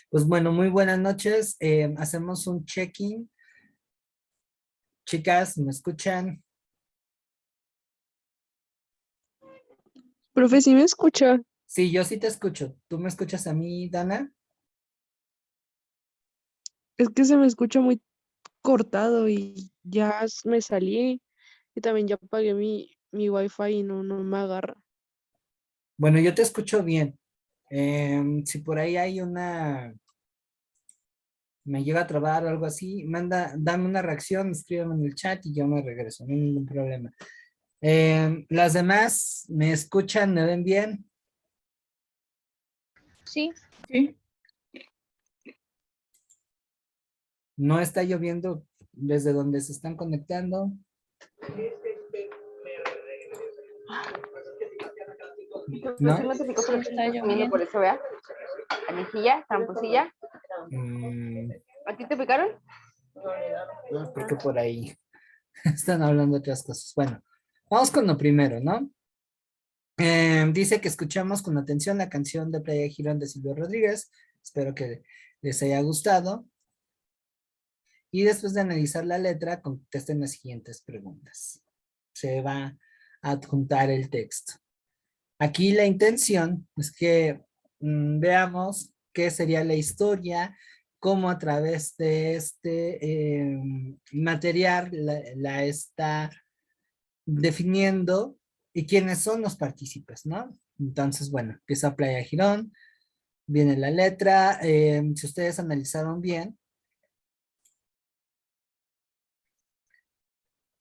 Pues bueno, muy buenas noches. Hacemos un check-in. Chicas, ¿me escuchan? Profe, ¿sí me escucha? Sí, yo sí te escucho. ¿Tú me escuchas a mí, Dana? Es que se me escucha muy cortado y ya me salí y también ya apagué mi wifi y no me agarra. Bueno, yo te escucho bien. Si por ahí hay me llega a trabar o algo así, dame una reacción, escríbeme en el chat y yo me regreso, no hay ningún problema. Las demás, ¿me escuchan? ¿Me ven bien? Sí. Sí. ¿No está lloviendo desde donde se están conectando? No se ¿No? me picó, Sí, pero está estoy comiendo lloviendo. por eso, ¿vea? Anejilla, tramposilla. Mm, ¿A ti te picaron? no, porque por ahí están hablando de otras cosas. Bueno, vamos con lo primero, ¿no? Dice que escuchamos con atención la canción de Playa Girón de Silvio Rodríguez. Espero que les haya gustado. Y después de analizar la letra, contesten las siguientes preguntas. Se va a adjuntar el texto. Aquí la intención es que veamos qué sería la historia, cómo a través de este material la está definiendo y quiénes son los partícipes, ¿no? Entonces, bueno, empieza Playa Girón, viene la letra, si ustedes analizaron bien,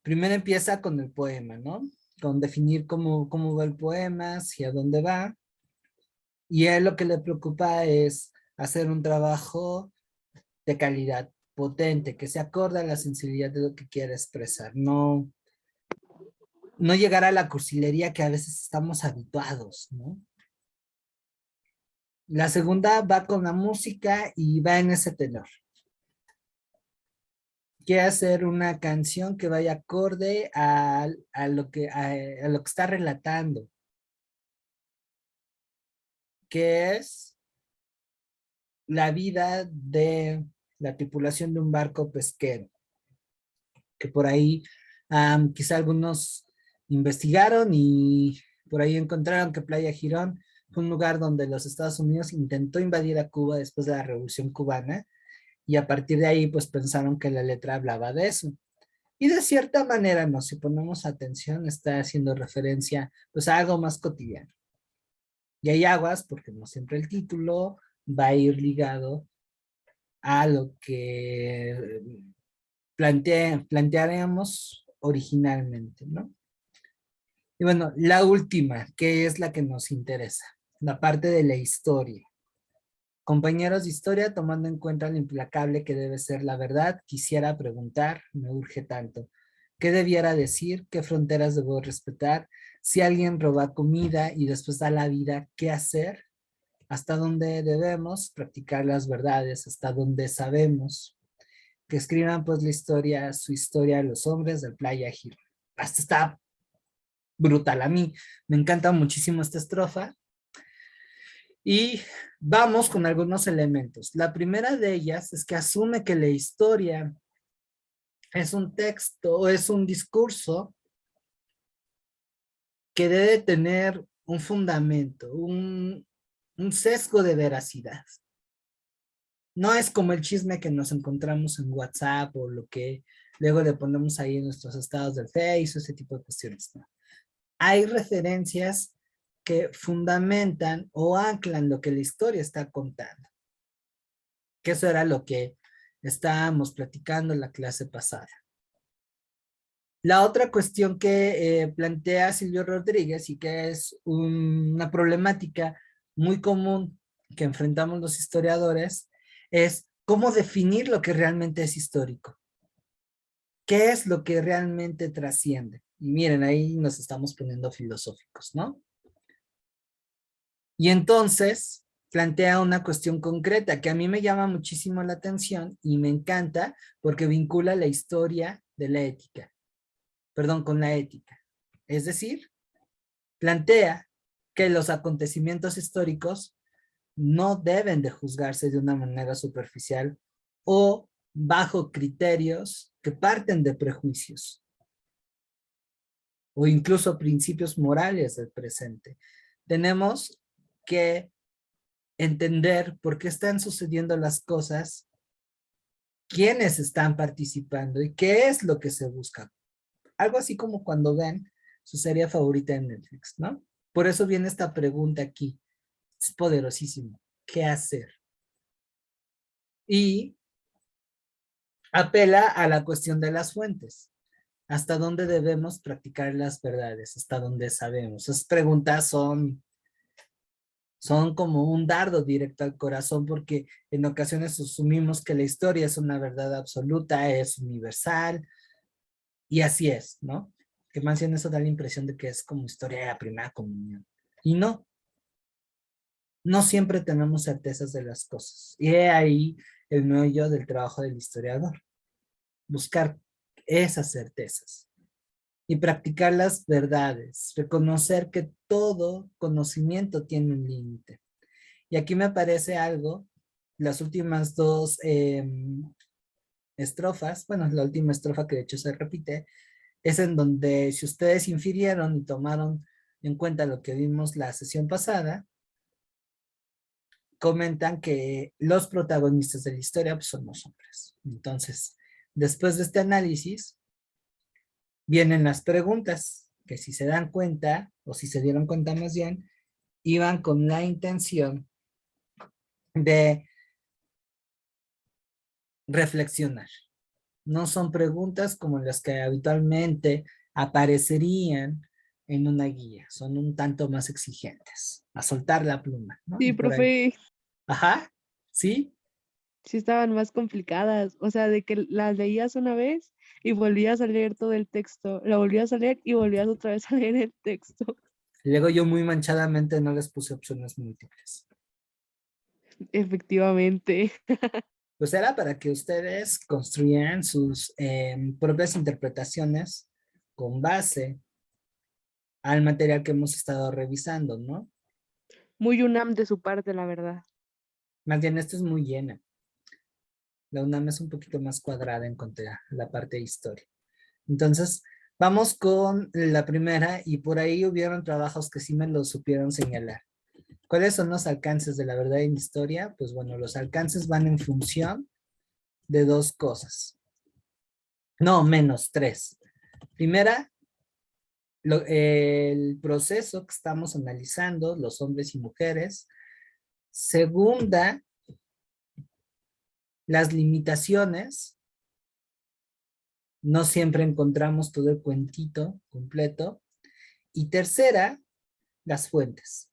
primero empieza con el poema, ¿no? Con definir cómo va el poema, hacia dónde va, y a él lo que le preocupa es hacer un trabajo de calidad potente, que se acorde a la sensibilidad de lo que quiere expresar, no llegar a la cursilería que a veces estamos habituados, ¿no? La segunda va con la música y va en ese tenor. Quiere hacer una canción que vaya acorde a lo que está relatando, que es la vida de la tripulación de un barco pesquero, que por ahí quizá algunos investigaron y por ahí encontraron que Playa Girón fue un lugar donde los Estados Unidos intentó invadir a Cuba después de la Revolución Cubana y a partir de ahí pues pensaron que la letra hablaba de eso. Y de cierta manera, no, si ponemos atención, está haciendo referencia pues a algo más cotidiano. Y hay aguas, porque no siempre el título va a ir ligado a lo que plantearemos originalmente, ¿no? Y bueno, la última, que es la que nos interesa, la parte de la historia. Compañeros de historia, tomando en cuenta lo implacable que debe ser la verdad, quisiera preguntar, me urge tanto, ¿qué debiera decir? ¿Qué fronteras debo respetar? Si alguien roba comida y después da la vida, ¿qué hacer? ¿Hasta dónde debemos practicar las verdades? ¿Hasta dónde sabemos? Que escriban pues la historia, su historia, los hombres del Playa Girón. Hasta está brutal. A mí me encanta muchísimo esta estrofa. Y vamos con algunos elementos. La primera de ellas es que asume que la historia es un texto o es un discurso que debe tener un fundamento, un sesgo de veracidad. No es como el chisme que nos encontramos en WhatsApp o lo que luego le ponemos ahí en nuestros estados del Face, ese tipo de cuestiones. ¿No? Hay referencias que fundamentan o anclan lo que la historia está contando. Que eso era lo que estábamos platicando en la clase pasada. La otra cuestión que plantea Silvio Rodríguez y que es una problemática muy común que enfrentamos los historiadores es cómo definir lo que realmente es histórico. ¿Qué es lo que realmente trasciende? Y miren, ahí nos estamos poniendo filosóficos, ¿no? Y entonces plantea una cuestión concreta que a mí me llama muchísimo la atención y me encanta porque vincula la historia de la ética, perdón, con la ética. Es decir, plantea que los acontecimientos históricos no deben de juzgarse de una manera superficial o bajo criterios que parten de prejuicios o incluso principios morales del presente. Tenemos que entender por qué están sucediendo las cosas, quiénes están participando y qué es lo que se busca. Algo así como cuando ven su serie favorita en Netflix, ¿no? Por eso viene esta pregunta aquí. Es poderosísimo. ¿Qué hacer? Y apela a la cuestión de las fuentes. ¿Hasta dónde debemos practicar las verdades? ¿Hasta dónde sabemos? Esas preguntas son como un dardo directo al corazón porque en ocasiones asumimos que la historia es una verdad absoluta, es universal, y así es, ¿no? Que más bien eso da la impresión de que es como historia de la primera comunión. Y no, no siempre tenemos certezas de las cosas. Y he ahí el meollo del trabajo del historiador. Buscar esas certezas y practicar las verdades. Reconocer que todo conocimiento tiene un límite. Y aquí me parece algo, las últimas dos estrofas, bueno, la última estrofa que de hecho se repite, es en donde si ustedes infirieron y tomaron en cuenta lo que vimos la sesión pasada, comentan que los protagonistas de la historia pues, son los hombres. Entonces, después de este análisis, vienen las preguntas, que si se dan cuenta, o si se dieron cuenta más bien, iban con la intención de reflexionar. No son preguntas como las que habitualmente aparecerían en una guía, son un tanto más exigentes, a soltar la pluma, ¿no? Sí, Y por ahí, profe, ajá, ¿sí? sí estaban más complicadas. O sea, de que las leías una vez y volvías a leer todo el texto, la volvías a leer y volvías otra vez a leer el texto. Y luego yo muy manchadamente no les puse opciones múltiples. Efectivamente. Pues era para que ustedes construyeran sus propias interpretaciones con base al material que hemos estado revisando, ¿no? Muy UNAM de su parte, la verdad. Más bien, esto es muy llena. La UNAM es un poquito más cuadrada en cuanto a la parte de historia. Entonces, vamos con la primera y por ahí hubieron trabajos que sí me lo supieron señalar. ¿Cuáles son los alcances de la verdad en historia? Pues bueno, los alcances van en función de dos cosas. No, menos tres. Primera, el proceso que estamos analizando, los hombres y mujeres. Segunda, las limitaciones. No siempre encontramos todo el cuentito completo. Y tercera, las fuentes.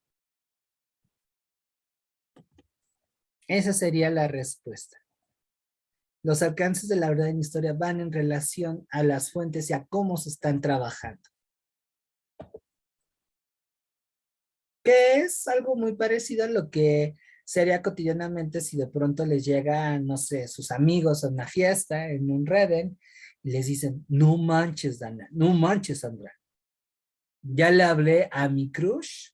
Esa sería la respuesta. Los alcances de la verdad en historia van en relación a las fuentes y a cómo se están trabajando. Que es algo muy parecido a lo que se haría cotidianamente si de pronto les llegan, no sé, sus amigos a una fiesta en un Reden y les dicen, no manches, Dana, no manches, Sandra. Ya le hablé a mi crush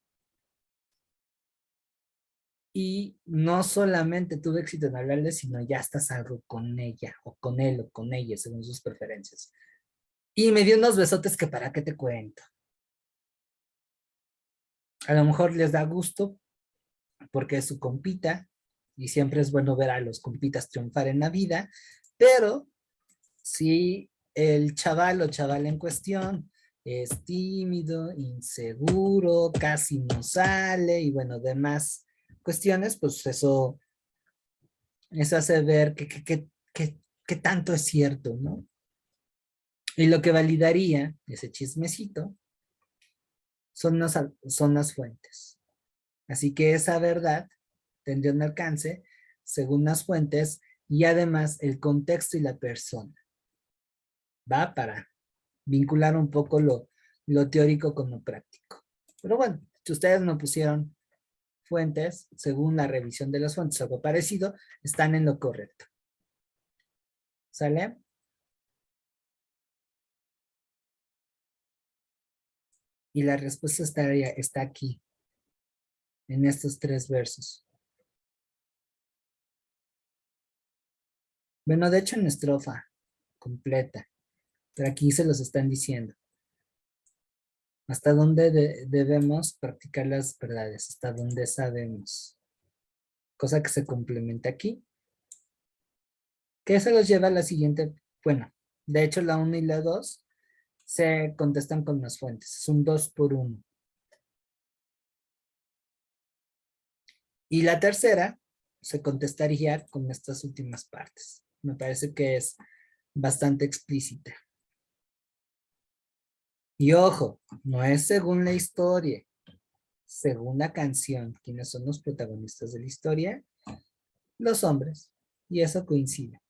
y no solamente tuve éxito en hablarle, sino ya estás algo con ella o con él o con ella, según sus preferencias. Y me dio unos besotes que para qué te cuento. A lo mejor les da gusto porque es su compita y siempre es bueno ver a los compitas triunfar en la vida, pero si el chaval o chaval en cuestión es tímido, inseguro, casi no sale y bueno, demás cuestiones, pues eso hace ver que tanto es cierto, ¿no? Y lo que validaría ese chismecito son las fuentes. Así que esa verdad tendría un alcance según las fuentes y además el contexto y la persona. Va para vincular un poco lo teórico con lo práctico. Pero bueno, si ustedes no pusieron fuentes, según la revisión de las fuentes, algo parecido, están en lo correcto. ¿Sale? Y la respuesta está aquí, en estos tres versos. Bueno, de hecho en estrofa completa, pero aquí se los están diciendo. ¿Hasta dónde debemos practicar las verdades? ¿Hasta dónde sabemos? Cosa que se complementa aquí. Que eso los lleva a la siguiente, bueno, de hecho la 1 y la 2 se contestan con las fuentes. Es un 2 por 1. Y la tercera se contestaría con estas últimas partes. Me parece que es bastante explícita. Y ojo, no es según la historia, según la canción. ¿Quiénes son los protagonistas de la historia? Los hombres. Y eso coincide.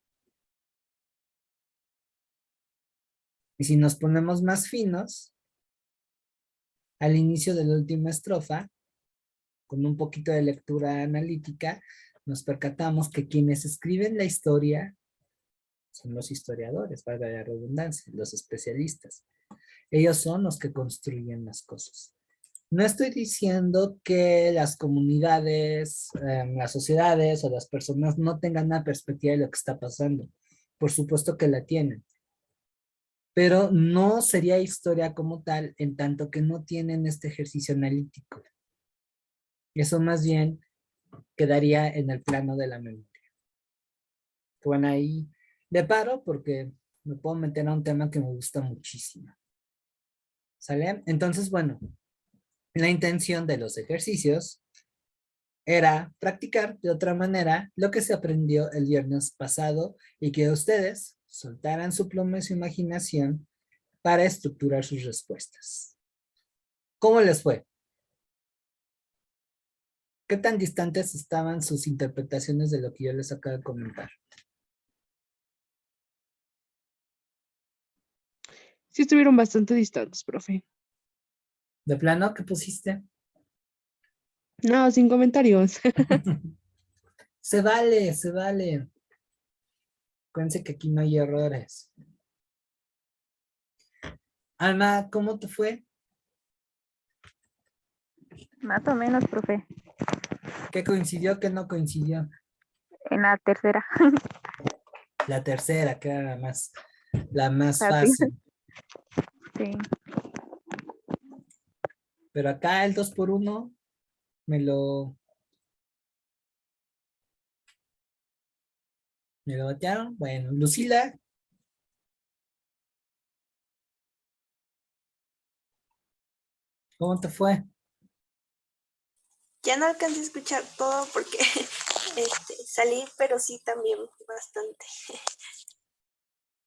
Y si nos ponemos más finos, al inicio de la última estrofa, con un poquito de lectura analítica, nos percatamos que quienes escriben la historia son los historiadores, valga la redundancia, los especialistas. Ellos son los que construyen las cosas. No estoy diciendo que las comunidades, las sociedades o las personas no tengan una perspectiva de lo que está pasando. Por supuesto que la tienen. Pero no sería historia como tal en tanto que no tienen este ejercicio analítico. Eso más bien quedaría en el plano de la memoria. Bueno, ahí de paro porque me puedo meter a un tema que me gusta muchísimo. ¿Sale? Entonces, bueno, la intención de los ejercicios era practicar de otra manera lo que se aprendió el viernes pasado y que ustedes soltaran su pluma y su imaginación para estructurar sus respuestas. ¿Cómo les fue? ¿Qué tan distantes estaban sus interpretaciones de lo que yo les acabo de comentar? Sí estuvieron bastante distantes, profe. ¿De plano qué pusiste? No, sin comentarios. Se vale, se vale. Acuérdense que aquí no hay errores. Alma, ¿cómo te fue? Más o menos, profe. ¿Qué coincidió, qué no coincidió? En la tercera. La tercera, que era la más Fácil. fácil. Sí. Pero acá el 2 por 1 me lo batearon. Bueno, Lucila. ¿Cómo te fue? Ya no alcancé a escuchar todo porque salí, pero sí también bastante.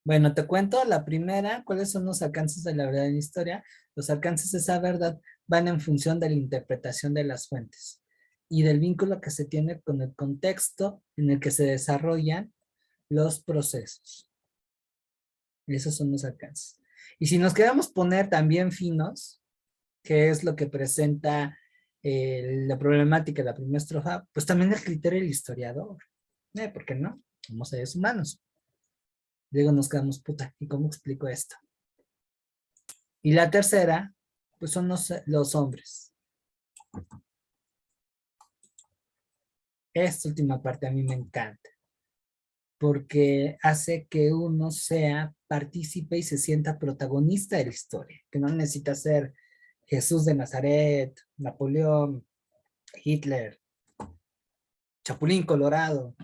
Bueno, te cuento la primera, ¿cuáles son los alcances de la verdad en historia? Los alcances de esa verdad van en función de la interpretación de las fuentes y del vínculo que se tiene con el contexto en el que se desarrollan los procesos. Esos son los alcances. Y si nos queremos poner también finos, que es lo que presenta la problemática de la primera estrofa, pues también el criterio del historiador. ¿Por qué no? Somos seres humanos. Luego nos quedamos, puta, ¿y cómo explico esto? Y la tercera, pues son los hombres. Esta última parte a mí me encanta, porque hace que uno sea partícipe y se sienta protagonista de la historia, que no necesita ser Jesús de Nazaret, Napoleón, Hitler, Chapulín Colorado,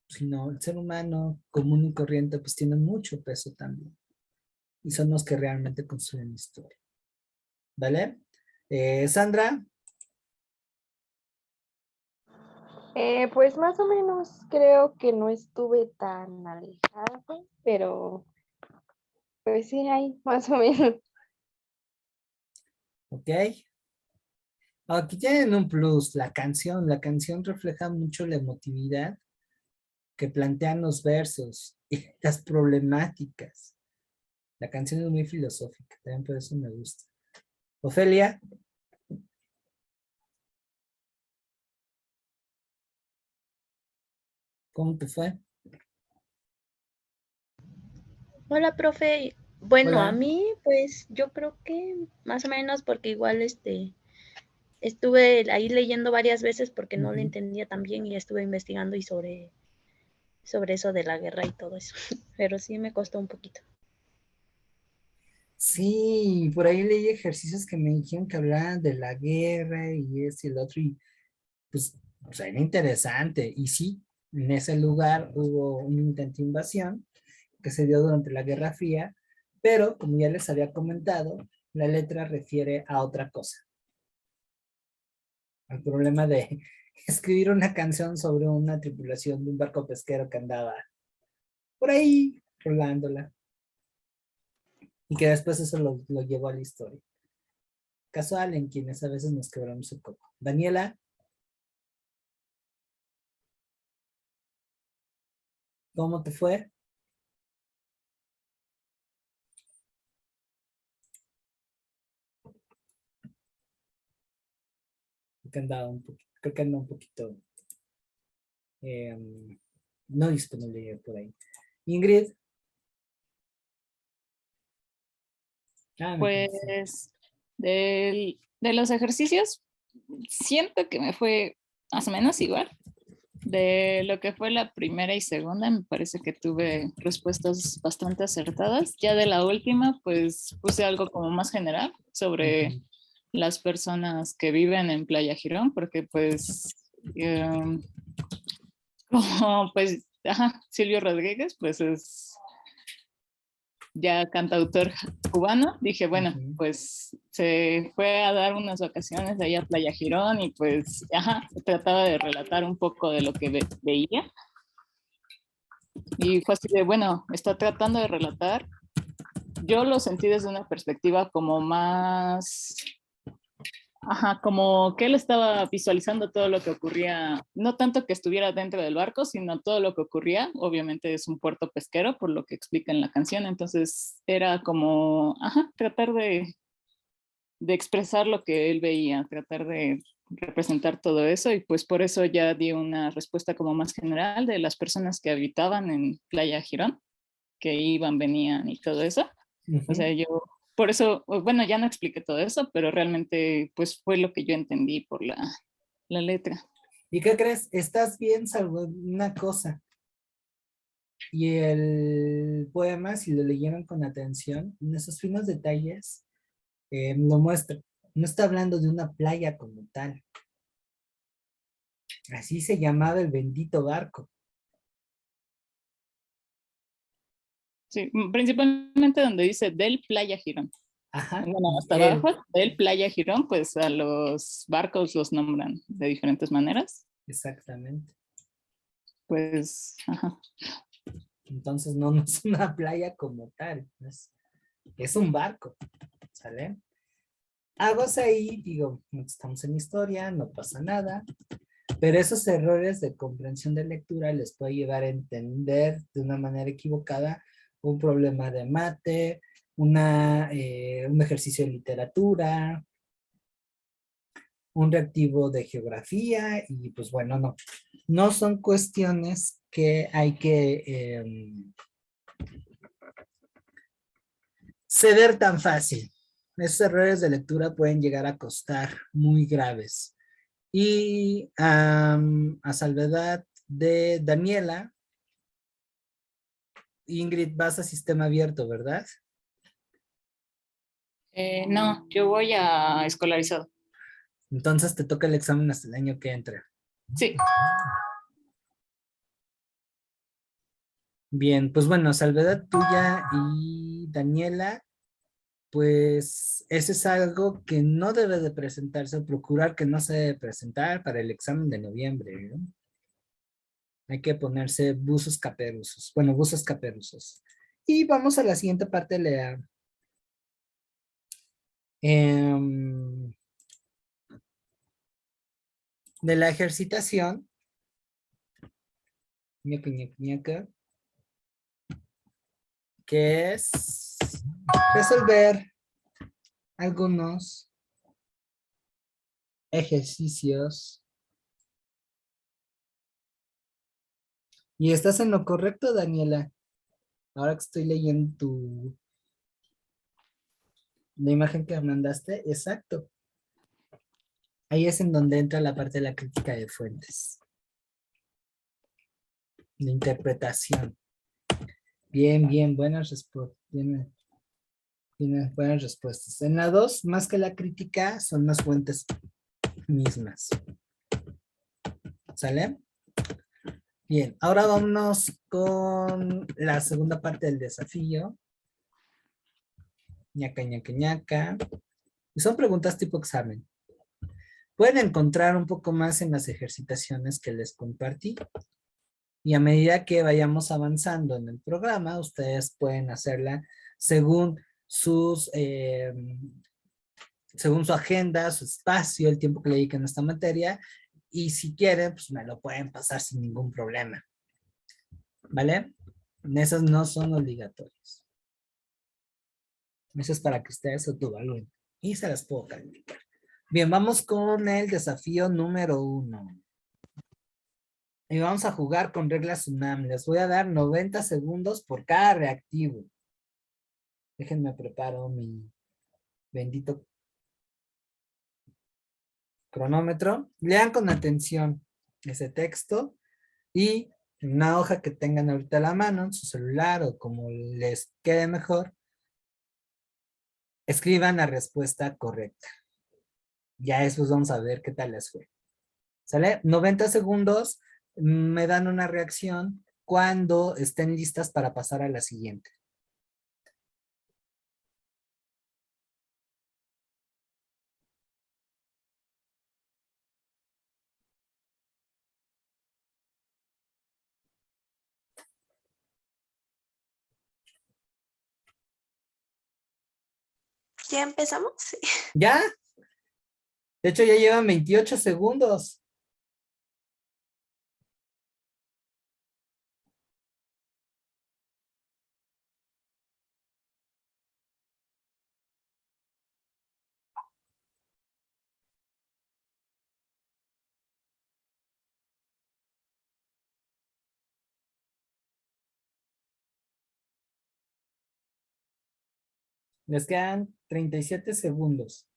sino el ser humano común y corriente pues tiene mucho peso también. Y son los que realmente construyen historia. ¿Vale? Sandra. Pues más o menos creo que no estuve tan alejada, pero pues sí, hay más o menos. Ok. Aquí tienen un plus, la canción. La canción refleja mucho la emotividad que plantean los versos y las problemáticas. La canción es muy filosófica, también por eso me gusta. Ofelia. ¿Cómo te fue? Hola, profe. Bueno, a Hola. mí, pues yo creo que más o menos porque igual estuve ahí leyendo varias veces porque no le Ujú. entendía tan bien y estuve investigando y sobre sobre eso de la guerra y todo eso, pero sí me costó un poquito. Sí, por ahí leí ejercicios que me dijeron que hablaban de la guerra y este y el otro, y pues, o sea, era interesante. Y sí, en ese lugar hubo un intento de invasión que se dio durante la Guerra Fría, pero como ya les había comentado, la letra refiere a otra cosa, al problema de escribir una canción sobre una tripulación de un barco pesquero que andaba por ahí rolándola y que después eso lo llevó a la historia. Casual en quienes a veces nos quebramos el coco. Daniela, ¿cómo te fue? Creo que anda un poquito no disponible por ahí. Ingrid. Ah, me contesté. Pues de los ejercicios, siento que me fue más o menos igual. De lo que fue la primera y segunda, me parece que tuve respuestas bastante acertadas. Ya de la última, pues puse algo como más general sobre Ujú. las personas que viven en Playa Girón, porque pues, como pues, ajá, Silvio Rodríguez, pues es ya cantautor cubano, dije, bueno, Ujú. pues se fue a dar unas vacaciones de allá a Playa Girón y pues, ajá, trataba de relatar un poco de lo que veía. Y fue así de, bueno, está tratando de relatar. Yo lo sentí desde una perspectiva como más, ajá, como que él estaba visualizando todo lo que ocurría, no tanto que estuviera dentro del barco, sino todo lo que ocurría. Obviamente es un puerto pesquero, por lo que explica en la canción. Entonces era como, ajá, tratar de expresar lo que él veía, tratar de representar todo eso. Y pues por eso ya di una respuesta como más general de las personas que habitaban en Playa Girón, que iban, venían y todo eso. O sea, Ujú. yo, por eso, bueno, ya no expliqué todo eso, pero realmente pues fue lo que yo entendí por la letra. ¿Y qué crees? Estás bien, salvo una cosa. Y el poema, si lo leyeron con atención, en esos finos detalles, lo muestra. No está hablando de una playa como tal. Así se llamaba el bendito barco. Sí, principalmente donde dice del Playa Girón. Ajá. Bueno, Y hasta él, abajo del Playa Girón, pues a los barcos los nombran de diferentes maneras. exactamente. Pues, ajá. Entonces no, no es una playa como tal. Es un barco. ¿Sale? Aguas ahí, digo, estamos en historia, no pasa nada. Pero esos errores de comprensión de lectura les puede llevar a entender de una manera equivocada un problema de mate, un ejercicio de literatura, un reactivo de geografía y pues bueno, no son cuestiones que hay que ceder tan fácil. Esos errores de lectura pueden llegar a costar muy graves. Y a salvedad de Daniela, Ingrid, vas a sistema abierto, ¿verdad? No, yo voy a escolarizado. Entonces te toca el examen hasta el año que entra. Sí. Bien, pues bueno, salvedad tuya y Daniela, pues eso es algo que no debe de presentarse, procurar que no se debe presentar para el examen de noviembre, ¿no? Hay que ponerse buzos caperuzos, bueno, buzos caperuzos. Y vamos a la siguiente parte em, de la ejercitación. Ñaca, ñaca, ñaca, que es resolver algunos ejercicios. Y estás en lo correcto, Daniela. Ahora que estoy leyendo la imagen que mandaste, exacto. Ahí es en donde entra la parte de la crítica de fuentes. La interpretación. Bien, bien, buenas respuestas. Tienen buenas respuestas. En la 2, más que la crítica, son las fuentes mismas. ¿Sale? Bien, ahora vámonos con la segunda parte del desafío. Ñaca, ñaca, ñaca. Y son preguntas tipo examen. Pueden encontrar un poco más en las ejercitaciones que les compartí. Y a medida que vayamos avanzando en el programa, ustedes pueden hacerla según según su agenda, su espacio, el tiempo que le dediquen a esta materia. Y si quieren, pues me lo pueden pasar sin ningún problema. ¿Vale? Esas no son obligatorias. Eso es para que ustedes se autoevalúen. Y se las puedo calificar. Bien, vamos con el desafío número 1. Y vamos a jugar con reglas UNAM. Les voy a dar 90 segundos por cada reactivo. Déjenme preparo mi bendito cronómetro. Lean con atención ese texto y en una hoja que tengan ahorita a la mano, en su celular o como les quede mejor, escriban la respuesta correcta. Ya después vamos a ver qué tal les fue. ¿Sale? 90 segundos, me dan una reacción cuando estén listas para pasar a la siguiente. ¿Ya empezamos? Sí. ¿Ya? De hecho, ya llevan 28 segundos. Les quedan 37 segundos.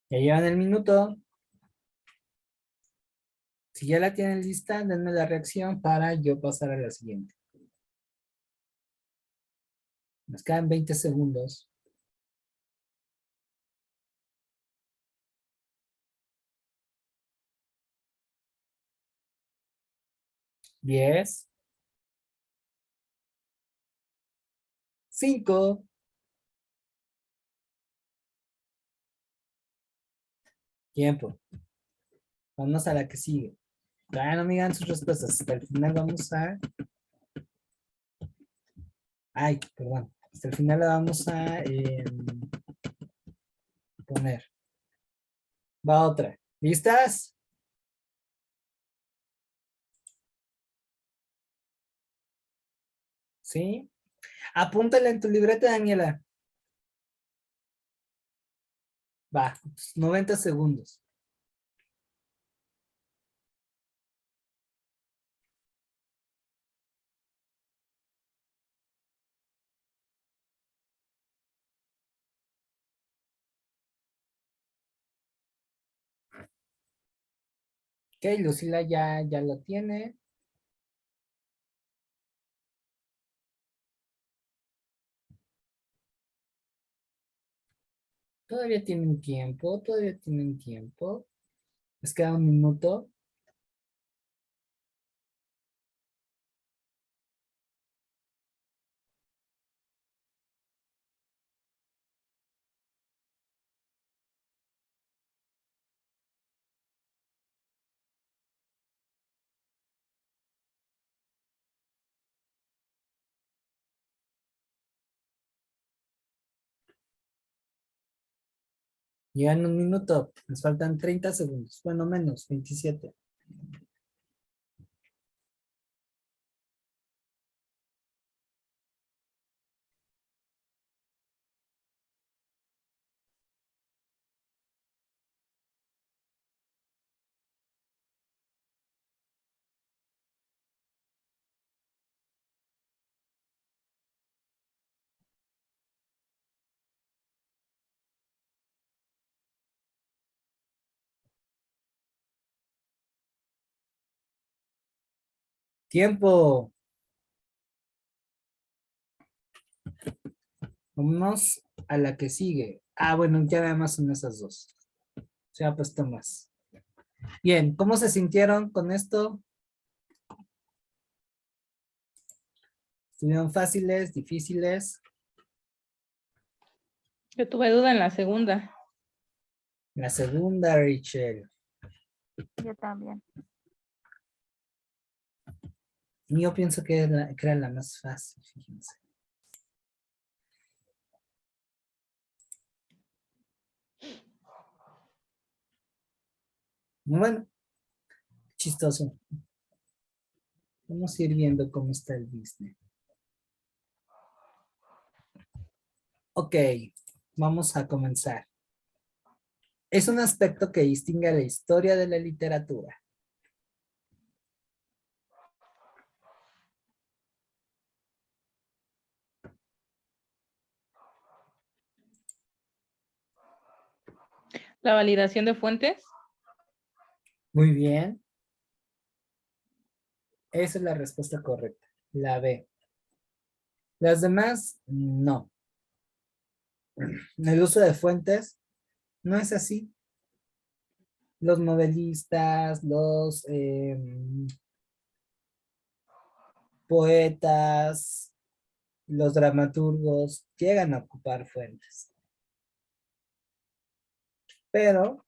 Ya llevan el minuto. Si ya la tienen lista, denme la reacción para yo pasar a la siguiente. Nos quedan 20 segundos. 10. 5. Tiempo. Vamos a la que sigue. Todavía no me digan sus respuestas. Hasta el final vamos a... Ay, perdón. Hasta el final la vamos a poner. Va otra. ¿Listas? ¿Sí? Apúntala en tu libreta, Daniela. Va, 90 segundos. Ok, Lucila ya lo tiene. Todavía tienen tiempo, todavía tienen tiempo. Les queda un minuto. Llegan un minuto. Les faltan 30 segundos. Bueno, menos, 27. Tiempo. Vámonos a la que sigue. Ah, bueno, ya nada más son esas dos. Se ha puesto más. Bien, ¿cómo se sintieron con esto? ¿Estuvieron fáciles, difíciles? Yo tuve duda en la segunda. La segunda, Rachel. Yo también. Yo pienso que era la más fácil, fíjense. Bueno, chistoso. Vamos a ir viendo cómo está el business. Ok, vamos a comenzar. Es un aspecto que distingue a la historia de la literatura. La validación de fuentes. Muy bien. Esa es la respuesta correcta. La B. Las demás, no. El uso de fuentes no es así. Los novelistas, los poetas, los dramaturgos llegan a ocupar fuentes. Pero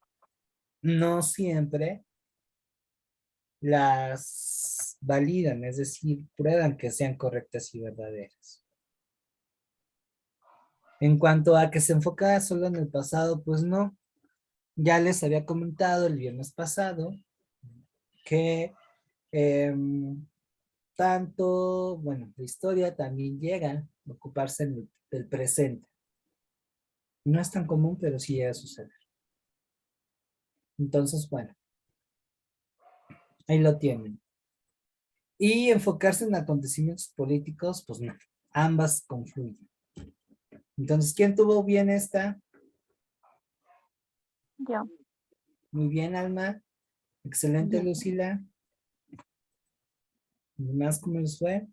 no siempre las validan, es decir, prueban que sean correctas y verdaderas. En cuanto a que se enfoca solo en el pasado, pues no. Ya les había comentado el viernes pasado que tanto, bueno, la historia también llega a ocuparse del presente. No es tan común, pero sí llega a suceder. Entonces, bueno, ahí lo tienen. Y enfocarse en acontecimientos políticos, pues no, ambas confluyen. Entonces, ¿quién tuvo bien esta? Yo. Muy bien, Alma. Excelente, Bien. Lucila. ¿Y más cómo les fue?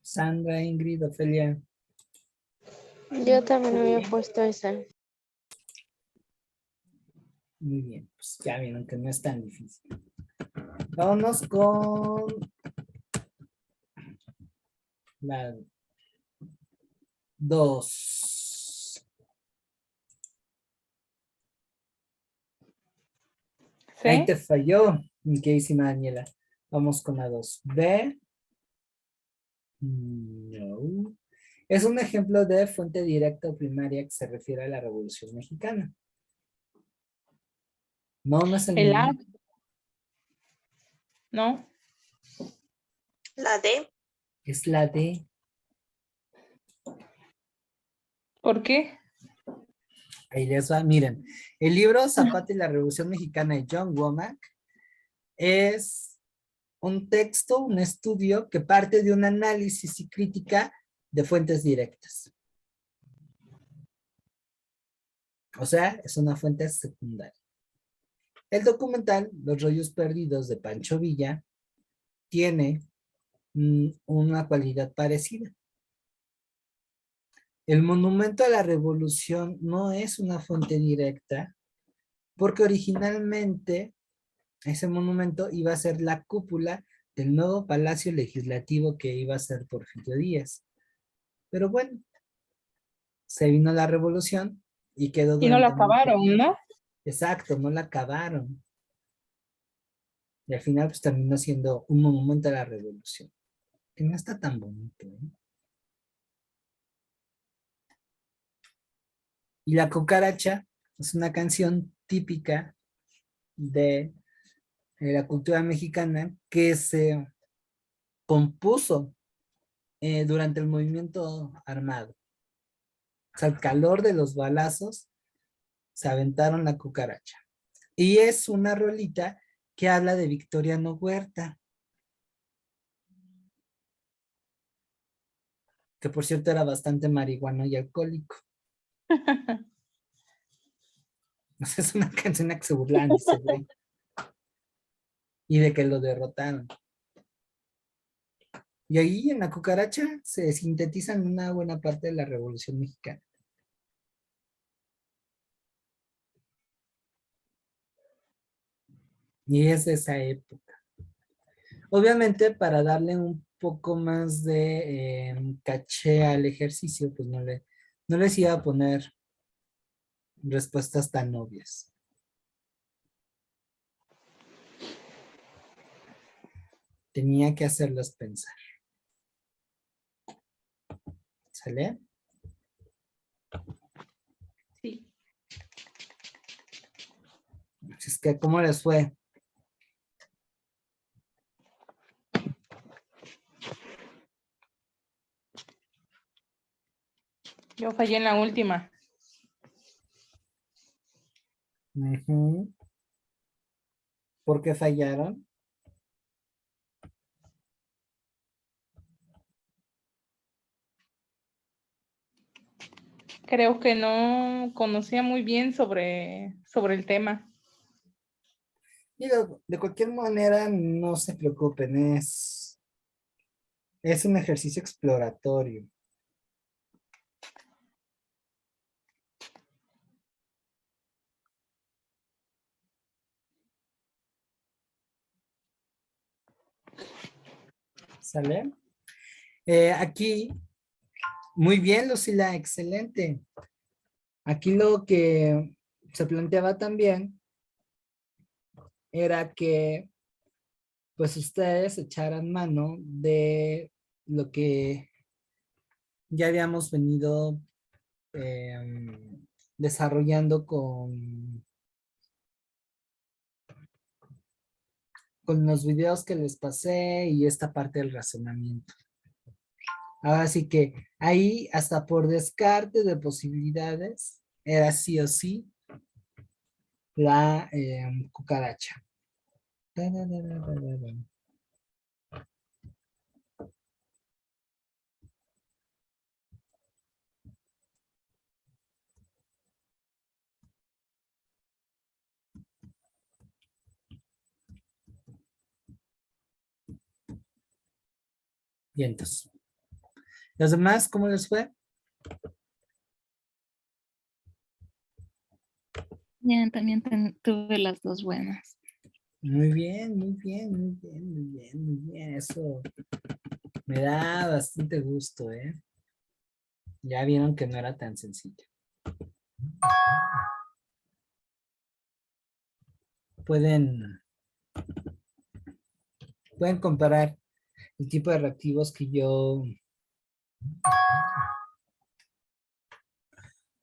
Sandra, Ingrid, Ofelia. Yo también había puesto esa. Muy bien, pues ya vieron que no es tan difícil. Vámonos con la 2. Ahí C. te falló, mi queridísima Daniela. Vamos con la 2. B. No. Es un ejemplo de fuente directa o primaria que se refiere a la Revolución Mexicana. No, no es el El A. mismo. No. La D. Es la D. ¿Por qué? Ahí les va. Miren, el libro Zapata y la Revolución Mexicana de John Womack es un texto, un estudio que parte de un análisis y crítica de fuentes directas. O sea, es una fuente secundaria. El documental Los rollos perdidos de Pancho Villa tiene una cualidad parecida. El monumento a la revolución no es una fuente directa porque originalmente ese monumento iba a ser la cúpula del nuevo palacio legislativo que iba a ser Porfirio Díaz. Pero bueno, se vino la revolución y quedó Y no lo durante mucho acabaron, tiempo. ¿no? Exacto, no la acabaron. Y al final pues terminó siendo un monumento a la revolución. Que no está tan bonito, ¿eh? Y La Cucaracha es una canción típica de la cultura mexicana que se compuso durante el movimiento armado. O sea, al calor de los balazos se aventaron La Cucaracha. Y es una rolita que habla de Victoriano Huerta, que por cierto era bastante marihuano y alcohólico. Es una canción a que se burlan, dice, güey. y de que lo derrotaron. Y ahí en la cucaracha se sintetizan una buena parte de la Revolución Mexicana. Y es de esa época. Obviamente, para darle un poco más de caché al ejercicio, pues no les iba a poner respuestas tan obvias. Tenía que hacerlos pensar. ¿Sale? Sí. Así es que, ¿cómo les fue? Yo fallé en la última. Ujú. ¿Por qué fallaron? Creo que no conocía muy bien sobre el tema. Digo, de cualquier manera, no se preocupen, es un ejercicio exploratorio. ¿Sale? Aquí, muy bien, Lucila, excelente. Aquí lo que se planteaba también era que pues ustedes echaran mano de lo que ya habíamos venido desarrollando con los videos que les pasé y esta parte del razonamiento. Ahora sí que ahí hasta por descarte de posibilidades era sí o sí la cucaracha. Y entonces, ¿los demás cómo les fue? Bien, también tuve las dos buenas. Muy bien, muy bien, muy bien, muy bien, muy bien. Eso me da bastante gusto, ¿eh? Ya vieron que no era tan sencillo. Pueden comparar el tipo de reactivos que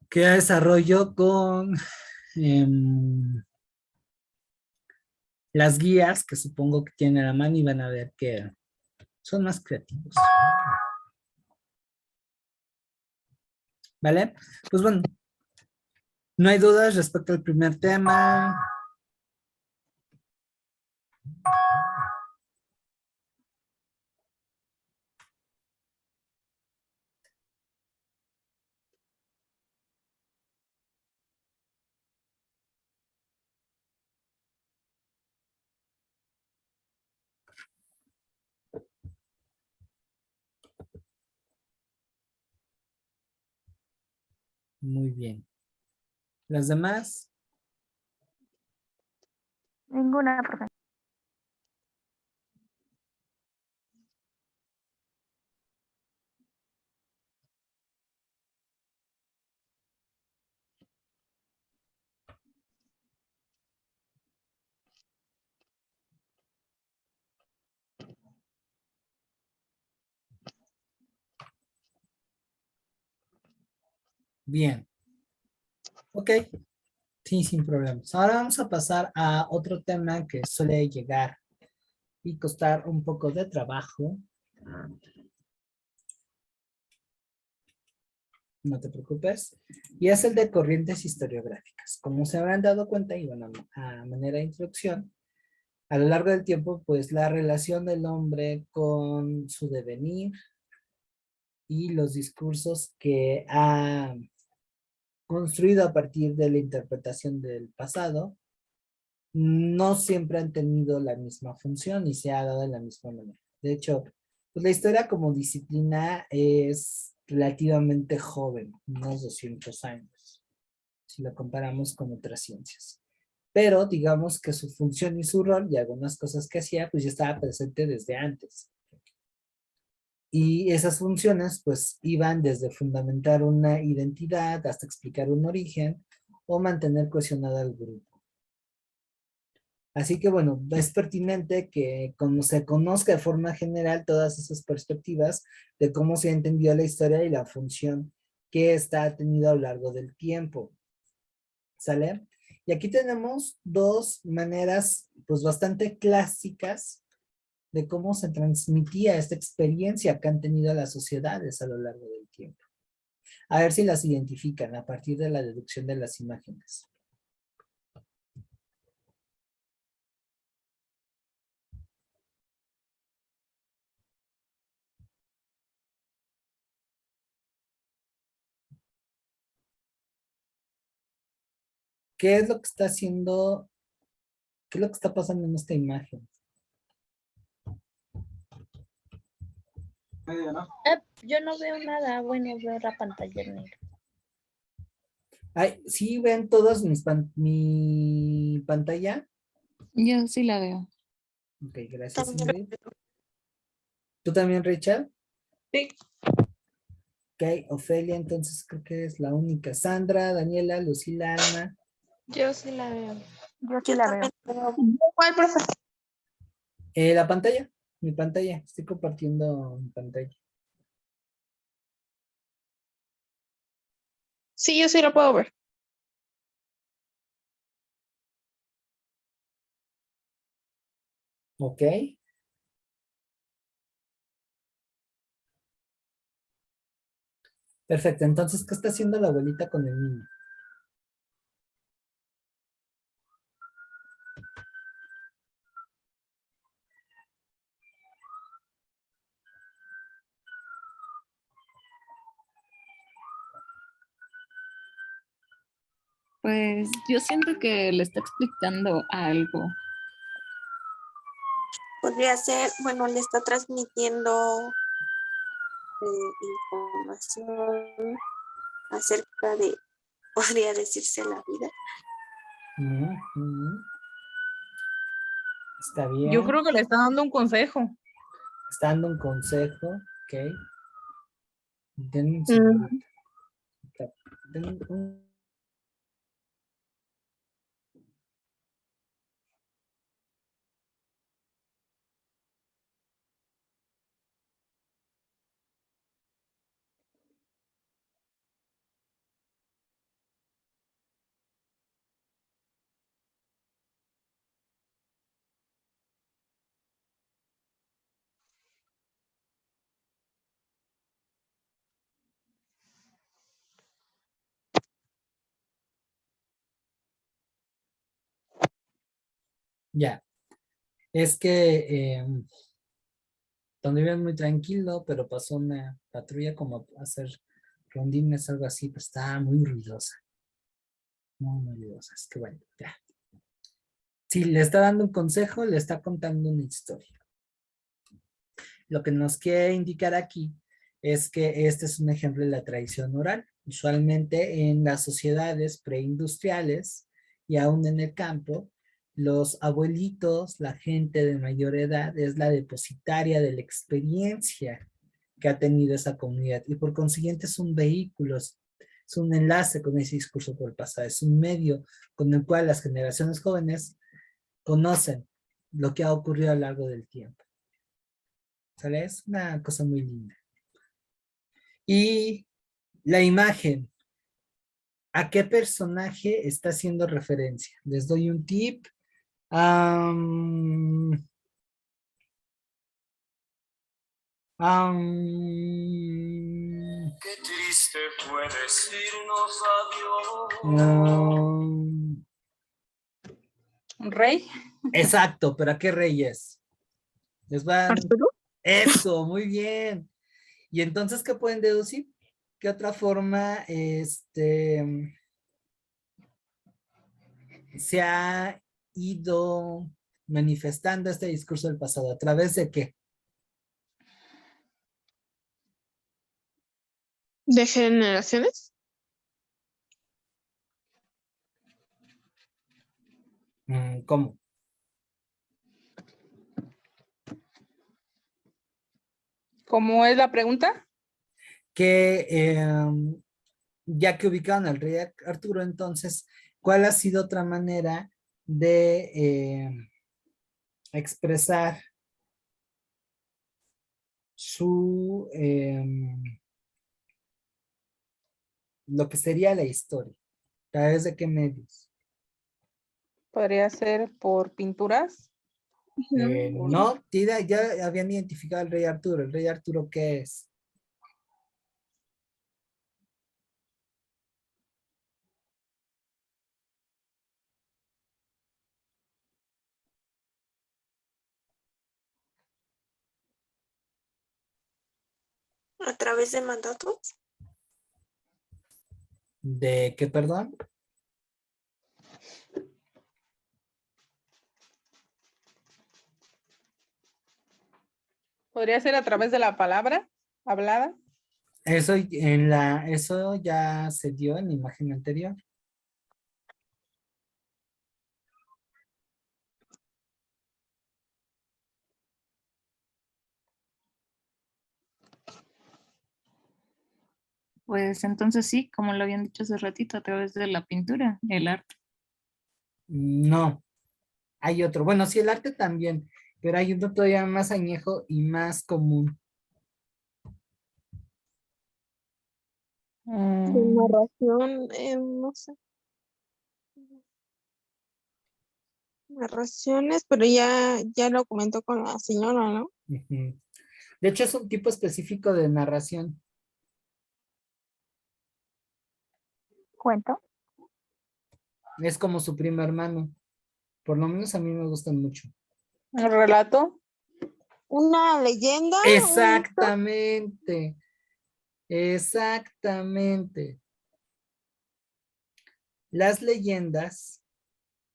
desarrollo con las guías que supongo que tienen a la mano y van a ver que son más creativos. ¿Vale? Pues bueno, no hay dudas respecto al primer tema. Muy bien. ¿Las demás? Ninguna, profe. Bien. Ok. Sí, sin problemas. Ahora vamos a pasar a otro tema que suele llegar y costar un poco de trabajo. No te preocupes. Y es el de corrientes historiográficas. Como se habrán dado cuenta, y bueno, a manera de introducción, a lo largo del tiempo, pues la relación del hombre con su devenir y los discursos que ha construido a partir de la interpretación del pasado no siempre han tenido la misma función y se ha dado de la misma manera. De hecho, pues la historia como disciplina es relativamente joven, unos 200 años, si lo comparamos con otras ciencias. Pero digamos que su función y su rol y algunas cosas que hacía, pues ya estaba presente desde antes. Y esas funciones, pues, iban desde fundamentar una identidad hasta explicar un origen o mantener cohesionado al grupo. Así que, bueno, es pertinente que se conozca de forma general todas esas perspectivas de cómo se ha entendido la historia y la función que esta ha tenido a lo largo del tiempo. ¿Sale? Y aquí tenemos dos maneras, pues, bastante clásicas de cómo se transmitía esta experiencia que han tenido las sociedades a lo largo del tiempo. A ver si las identifican a partir de la deducción de las imágenes. ¿Qué es lo que está haciendo? ¿Qué es lo que está pasando en esta imagen? Yo no veo nada. Bueno, veo la pantalla negra. Ay, ¿sí ven todos mi pantalla? Yo sí la veo. Ok, gracias, Ingrid. ¿Tú también, Richard? Sí. Ok, Ofelia, entonces creo que es la única. Sandra, Daniela, Lucila, Alma. Yo sí la veo. Yo sí Yo la veo. también veo. ¿Cuál, profe? La pantalla, mi pantalla. Estoy compartiendo mi pantalla. Sí, yo sí lo puedo ver. Ok. Perfecto, entonces, ¿qué está haciendo la abuelita con el niño? Pues yo siento que le está explicando algo. Podría ser, bueno, le está transmitiendo información acerca de, podría decirse, la vida. Ujú. Está Yo bien. creo que le está dando un consejo. Está dando un consejo. Ok. Denme un Mm. segundo. Den un- Ya. Es que donde viven muy tranquilo, pero pasó una patrulla como a hacer rondines, algo así, pero estaba muy ruidosa. Muy ruidosa. Es que bueno, ya. Si le está dando un consejo, le está contando una historia. Lo que nos quiere indicar aquí es que este es un ejemplo de la tradición oral. Usualmente en las sociedades preindustriales y aún en el campo, los abuelitos, la gente de mayor edad, es la depositaria de la experiencia que ha tenido esa comunidad y por consiguiente es un vehículo, es un enlace con ese discurso por el pasado, es un medio con el cual las generaciones jóvenes conocen lo que ha ocurrido a lo largo del tiempo. ¿Sale? Es una cosa muy linda. Y la imagen, ¿a qué personaje está haciendo referencia? Les doy un tip. Am, Qué triste fue decirnos adiós. ¿Un rey? Exacto, pero ¿a qué reyes? Les van... ¿Arturo? Eso, muy bien. Y entonces, ¿qué pueden deducir? ¿Qué otra forma se ha ido manifestando este discurso del pasado? ¿A través de qué? ¿De generaciones? ¿Cómo? ¿Cómo es la pregunta? Que ya que ubicaron al rey Arturo, entonces, ¿cuál ha sido otra manera de expresar su, lo que sería la historia? ¿A través de qué medios? Podría ser por pinturas. No, Tida, ya habían identificado al rey Arturo. ¿El rey Arturo qué es? A través de mandatos. ¿De qué, perdón? Podría ser a través de la palabra hablada. Eso ya se dio en la imagen anterior. Pues entonces sí, como lo habían dicho hace ratito, a través de la pintura, el arte. No, hay otro. Bueno, sí, el arte también, pero hay uno todavía más añejo y más común. De narración, no sé. Narraciones, pero ya lo comentó con la señora, ¿no? Ujú. De hecho, es un tipo específico de narración. Cuento. Es como su primo hermano. Por lo menos a mí me gustan mucho. Un relato. Una leyenda. Exactamente. Exactamente. Las leyendas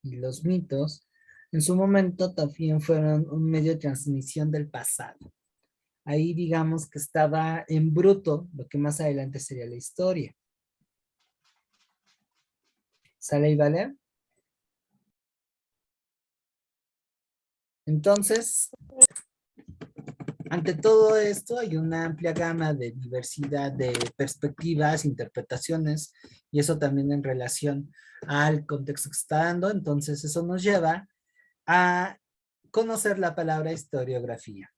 y los mitos en su momento también fueron un medio de transmisión del pasado. Ahí digamos que estaba en bruto lo que más adelante sería la historia. ¿Sale y vale? Entonces, ante todo esto hay una amplia gama de diversidad de perspectivas, interpretaciones, y eso también en relación al contexto que está dando. Entonces, eso nos lleva a conocer la palabra historiografía.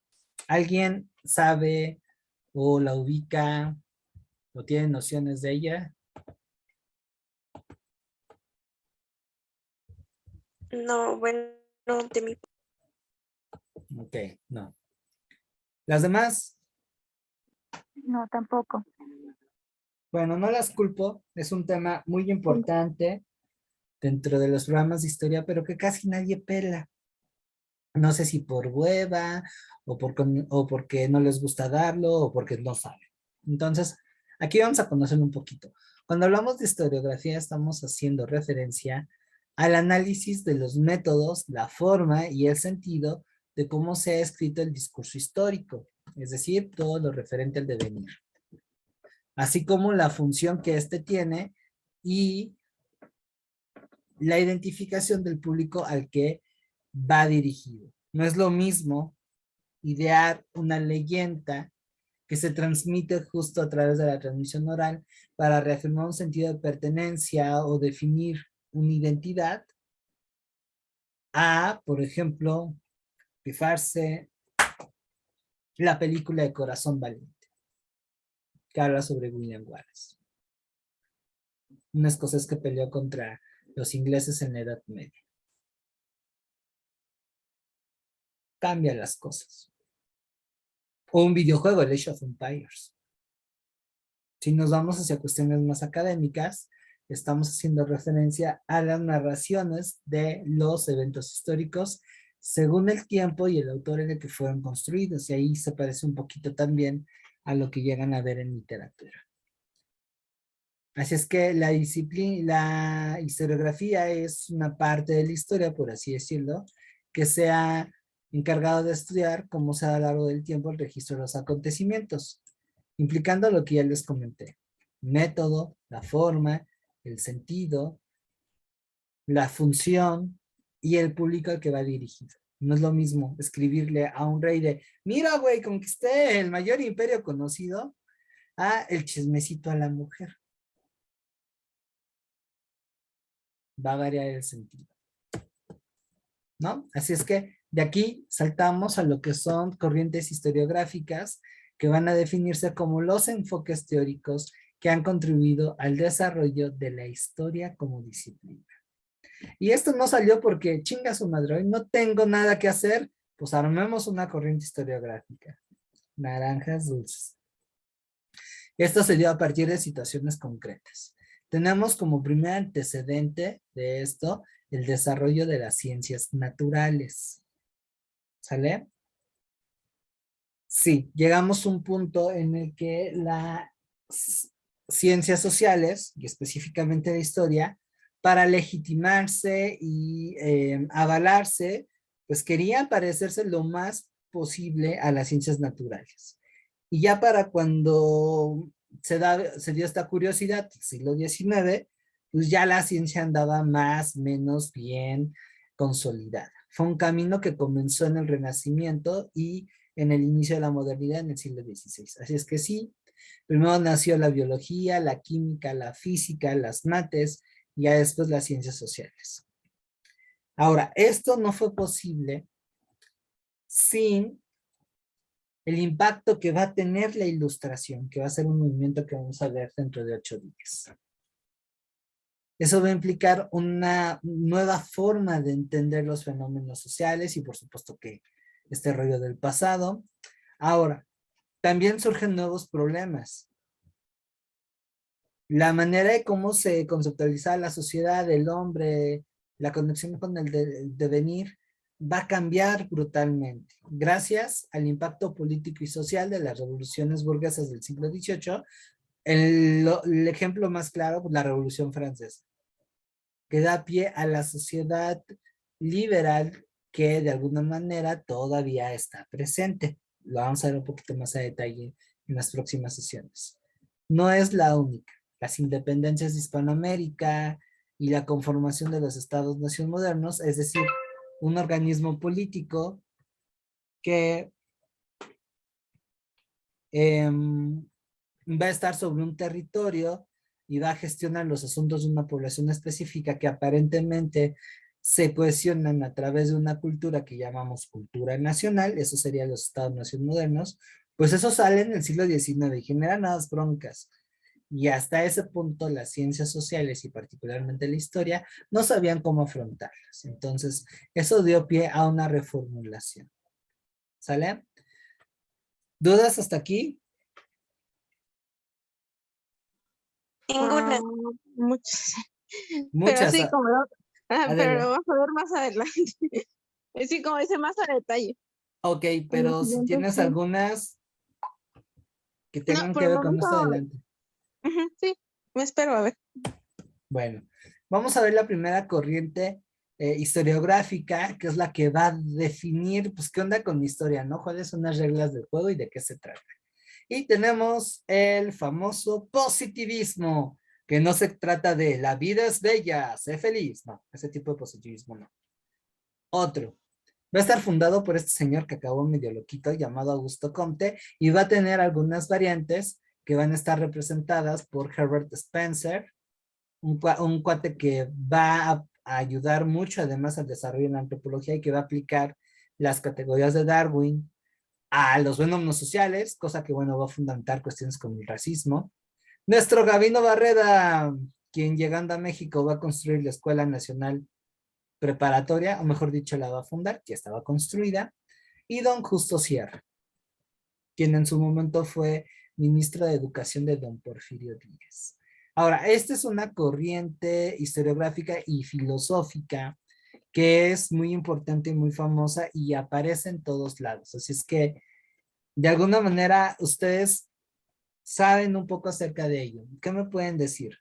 ¿Alguien sabe o la ubica o tiene nociones de ella? No, bueno, de mi Ok, no. ¿Las demás? No, tampoco. Bueno, no las culpo. Es un tema muy importante dentro de los programas de historia, pero que casi nadie pela. No sé si por hueva o porque no les gusta darlo o porque no saben. Entonces, aquí vamos a conocer un poquito. Cuando hablamos de historiografía, estamos haciendo referencia al análisis de los métodos, la forma y el sentido de cómo se ha escrito el discurso histórico, es decir, todo lo referente al devenir, así como la función que éste tiene y la identificación del público al que va dirigido. No es lo mismo idear una leyenda que se transmite justo a través de la transmisión oral para reafirmar un sentido de pertenencia o definir una identidad, a, por ejemplo, fijarse la película de Corazón Valiente, que habla sobre William Wallace, un escocés que peleó contra los ingleses en la Edad Media. Cambia las cosas. O un videojuego, el Age of Empires. Si nos vamos hacia cuestiones más académicas, estamos haciendo referencia a las narraciones de los eventos históricos según el tiempo y el autor en el que fueron construidos. Y ahí se parece un poquito también a lo que llegan a ver en literatura. Así es que la disciplina, la historiografía es una parte de la historia, por así decirlo, que se ha encargado de estudiar cómo se da a lo largo del tiempo el registro de los acontecimientos, implicando lo que ya les comenté: método, la forma, el sentido, la función y el público al que va dirigido. No es lo mismo escribirle a un rey de, mira, güey, conquisté el mayor imperio conocido, a el chismecito a la mujer. Va a variar el sentido, ¿no? Así es que de aquí saltamos a lo que son corrientes historiográficas que van a definirse como los enfoques teóricos que han contribuido al desarrollo de la historia como disciplina. Y esto no salió porque chinga su madre, hoy no tengo nada que hacer, pues armemos una corriente historiográfica. Naranjas dulces. Esto se dio a partir de situaciones concretas. Tenemos como primer antecedente de esto el desarrollo de las ciencias naturales. ¿Sale? Sí, llegamos a un punto en el que las ciencias sociales, y específicamente la historia, para legitimarse y avalarse, pues querían parecerse lo más posible a las ciencias naturales. Y ya para cuando se dio esta curiosidad, el siglo XIX, pues ya la ciencia andaba más o menos bien consolidada. Fue un camino que comenzó en el Renacimiento y en el inicio de la modernidad en el siglo XVI. Así es que sí, primero nació la biología, la química, la física, las mates, y ya después las ciencias sociales. Ahora, esto no fue posible sin el impacto que va a tener la ilustración, que va a ser un movimiento que vamos a ver dentro de 8 días. Eso va a implicar una nueva forma de entender los fenómenos sociales y por supuesto que este rollo del pasado. Ahora, también surgen nuevos problemas. La manera de cómo se conceptualiza la sociedad, el hombre, la conexión con el devenir, va a cambiar brutalmente. Gracias al impacto político y social de las revoluciones burguesas del siglo XVIII, el ejemplo más claro, la Revolución Francesa, que da pie a la sociedad liberal que de alguna manera todavía está presente. Lo vamos a ver un poquito más a detalle en las próximas sesiones. No es la única. Las independencias de Hispanoamérica y la conformación de los estados-nación modernos, es decir, un organismo político que va a estar sobre un territorio y va a gestionar los asuntos de una población específica que aparentemente se cohesionan a través de una cultura que llamamos cultura nacional, eso serían los estados-nación modernos, pues eso sale en el siglo XIX y genera nuevas broncas. Y hasta ese punto las ciencias sociales y particularmente la historia no sabían cómo afrontarlas. Entonces, eso dio pie a una reformulación. ¿Sale? ¿Dudas hasta aquí? Ninguna. Muchas. Pero Muchas. sí, como pero Adele. lo vamos a ver más adelante. Sí, como dice, más a detalle. Ok, En pero los si siguientes, tienes sí. algunas que tengan No, por que el ver con momento, esto, adelante. sí, me espero a ver. Bueno, vamos a ver la primera corriente historiográfica, que es la que va a definir, pues, qué onda con mi historia, ¿no? ¿Cuáles son las reglas del juego y de qué se trata? Y tenemos el famoso positivismo, que no se trata de la vida es bella, sé feliz, no, ese tipo de positivismo no. Otro, va a estar fundado por este señor que acabó medio loquito, llamado Augusto Comte, y va a tener algunas variantes que van a estar representadas por Herbert Spencer, un cuate que va a ayudar mucho además al desarrollo de la antropología y que va a aplicar las categorías de Darwin a los fenómenos sociales, cosa que, bueno, va a fundamentar cuestiones como el racismo. Nuestro Gabino Barreda, quien llegando a México va a construir la Escuela Nacional Preparatoria, o mejor dicho, la va a fundar, que estaba construida. Y don Justo Sierra, quien en su momento fue ministro de Educación de don Porfirio Díaz. Ahora, esta es una corriente historiográfica y filosófica que es muy importante y muy famosa y aparece en todos lados. Así es que, de alguna manera, ustedes saben un poco acerca de ello. ¿Qué me pueden decir?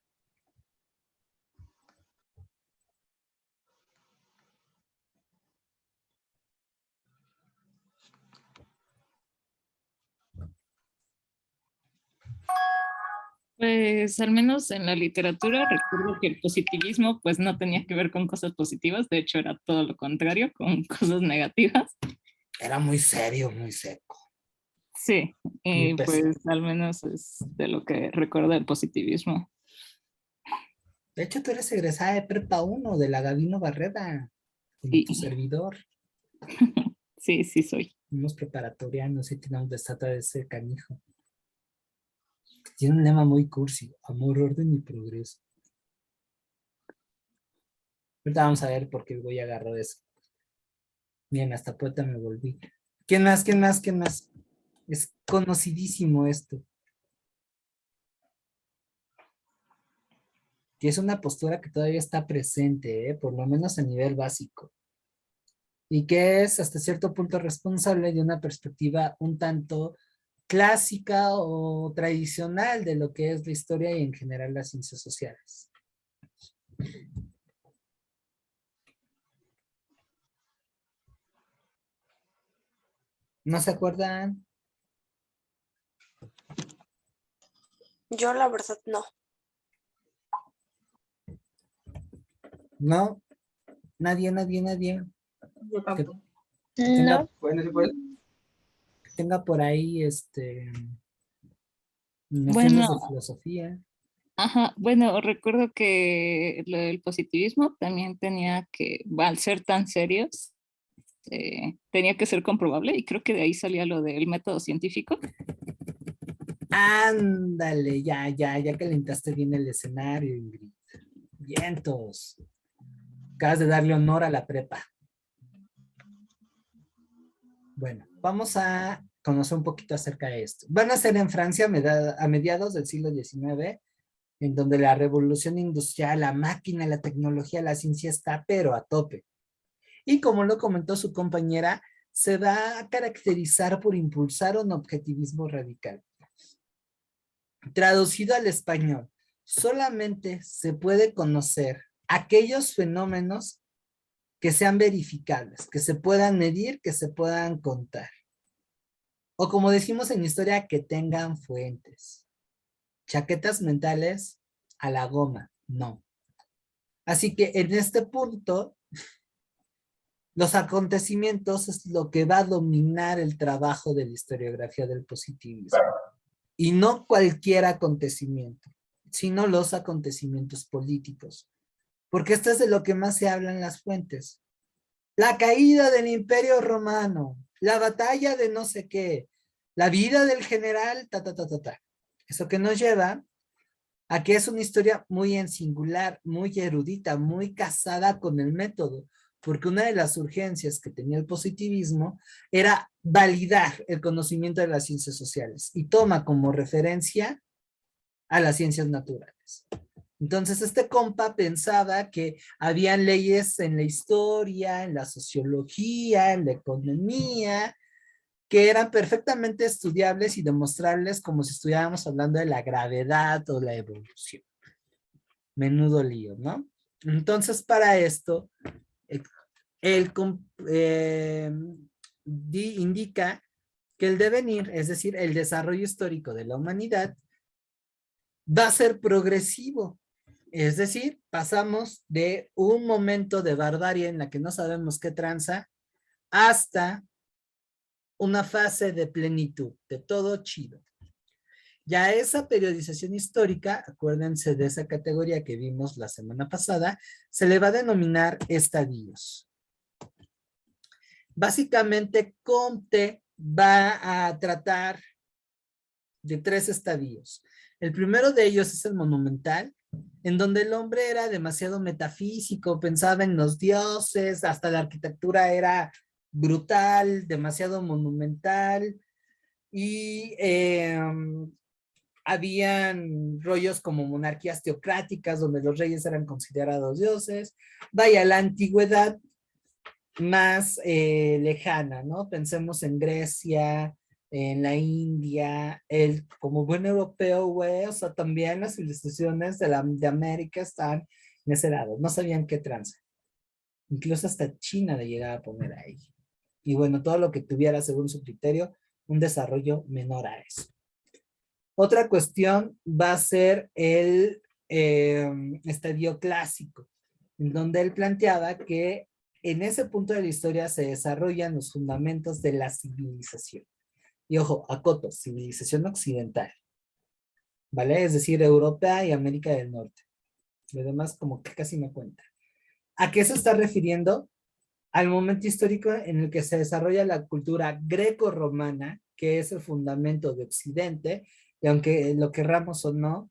Pues al menos en la literatura recuerdo que el positivismo pues no tenía que ver con cosas positivas, de hecho era todo lo contrario, con cosas negativas. Era muy serio, muy seco. Sí, Muy y pesado. pues al menos es de lo que recuerdo el positivismo. De hecho, tú eres egresada de Prepa 1 de la Gabino Barreda, como Sí, tu servidor. sí, sí soy. Unos preparatorianos y tenemos de estatua de ese canijo. Tiene un lema muy cursi: amor, orden y progreso. Ahorita vamos a ver por qué voy a agarrar eso. Bien, hasta poeta me volví. ¿Quién más? ¿Quién más? ¿Quién más? Es conocidísimo esto. Y es una postura que todavía está presente, por lo menos a nivel básico. Y que es hasta cierto punto responsable de una perspectiva un tanto clásica o tradicional de lo que es la historia y en general las ciencias sociales. ¿No se acuerdan? Yo la verdad no. ¿No? Nadie, nadie, nadie. Yo tampoco. Que tenga, No. que tenga por ahí nociones Bueno, de filosofía. ajá, bueno, recuerdo que lo del positivismo también tenía que, al ser tan serios, tenía que ser comprobable y creo que de ahí salía lo del método científico. Ándale, ya calentaste bien el escenario, Ingrid. Vientos. Acabas de darle honor a la prepa. Bueno, vamos a conocer un poquito acerca de esto. Van a ser en Francia a mediados del siglo XIX, en donde la revolución industrial, la máquina, la tecnología, la ciencia está pero a tope. Y como lo comentó su compañera, se va a caracterizar por impulsar un objetivismo radical. Traducido al español, solamente se puede conocer aquellos fenómenos que sean verificables, que se puedan medir, que se puedan contar. O como decimos en historia, que tengan fuentes. Chaquetas mentales a la goma, no. Así que en este punto, los acontecimientos es lo que va a dominar el trabajo de la historiografía del positivismo. Y no cualquier acontecimiento, sino los acontecimientos políticos. Porque esto es de lo que más se habla en las fuentes. La caída del Imperio Romano, la batalla de no sé qué, la vida del general, Eso que nos lleva a que es una historia muy en singular, muy erudita, muy casada con el método, porque una de las urgencias que tenía el positivismo era validar el conocimiento de las ciencias sociales y toma como referencia a las ciencias naturales. Entonces este compa pensaba que habían leyes en la historia, en la sociología, en la economía, que eran perfectamente estudiables y demostrables como si estuviéramos hablando de la gravedad o la evolución. Menudo lío, ¿no? Entonces para esto, él indica que el devenir, es decir, el desarrollo histórico de la humanidad, va a ser progresivo. Es decir, pasamos de un momento de barbarie en la que no sabemos qué tranza hasta una fase de plenitud, de todo chido. Ya esa periodización histórica, acuérdense de esa categoría que vimos la semana pasada, se le va a denominar estadios. Básicamente, Comte va a tratar de 3 estadios. El primero de ellos es el monumental, en donde el hombre era demasiado metafísico, pensaba en los dioses, hasta la arquitectura era brutal, demasiado monumental, y habían rollos como monarquías teocráticas, donde los reyes eran considerados dioses. Vaya, la antigüedad más lejana, ¿no? Pensemos en Grecia, en la India, él como buen europeo, güey, o sea, también las civilizaciones de América están en ese lado, no sabían qué tranza. Incluso hasta China le llegaba a poner ahí. Y bueno, todo lo que tuviera, según su criterio, un desarrollo menor a eso. Otra cuestión va a ser el estadio clásico, en donde él planteaba que en ese punto de la historia se desarrollan los fundamentos de la civilización. Y ojo, acoto, civilización occidental, ¿vale? Es decir, Europa y América del Norte. Lo demás como que casi no cuenta. ¿A qué se está refiriendo? Al momento histórico en el que se desarrolla la cultura greco-romana, que es el fundamento de Occidente, y aunque lo querramos o no,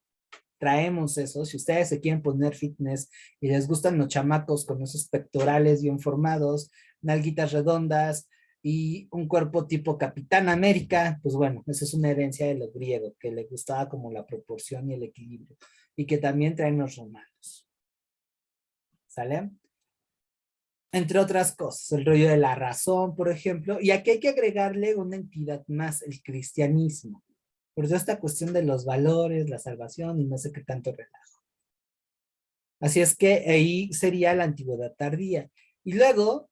traemos eso. Si ustedes se quieren poner fitness y les gustan los chamacos con esos pectorales bien formados, nalguitas redondas y un cuerpo tipo Capitán América, pues bueno, esa es una herencia de los griegos, que les gustaba como la proporción y el equilibrio, y que también traen los romanos. ¿Sale? Entre otras cosas, el rollo de la razón, por ejemplo, y aquí hay que agregarle una entidad más, el cristianismo, por eso esta cuestión de los valores, la salvación y no sé qué tanto relajo. Así es que ahí sería la antigüedad tardía. Y luego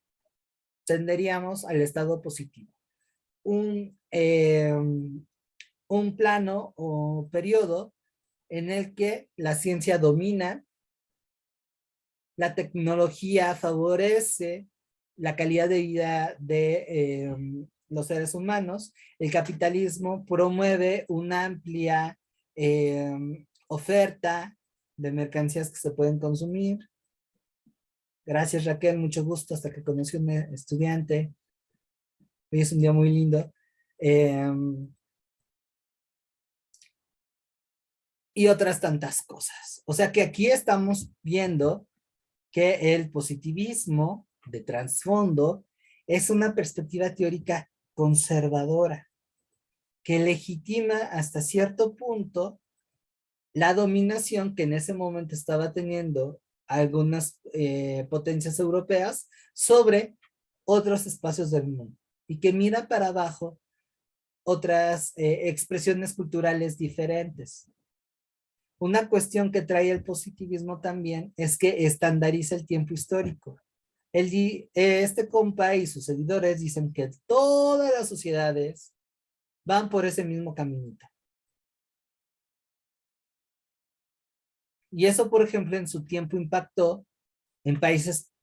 tenderíamos al estado positivo. Un plano o periodo en el que la ciencia domina, la tecnología favorece la calidad de vida de los seres humanos, el capitalismo promueve una amplia oferta de mercancías que se pueden consumir. Gracias, Raquel, mucho gusto, hasta que conocí a un estudiante. Hoy es un día muy lindo. Y otras tantas cosas. O sea que aquí estamos viendo que el positivismo de trasfondo es una perspectiva teórica conservadora que legitima hasta cierto punto la dominación que en ese momento estaba teniendo algunas potencias europeas sobre otros espacios del mundo y que mira para abajo otras expresiones culturales diferentes. Una cuestión que trae el positivismo también es que estandariza el tiempo histórico. Este compa y sus seguidores dicen que todas las sociedades van por ese mismo caminito. Y eso, por ejemplo, en su tiempo impactó en países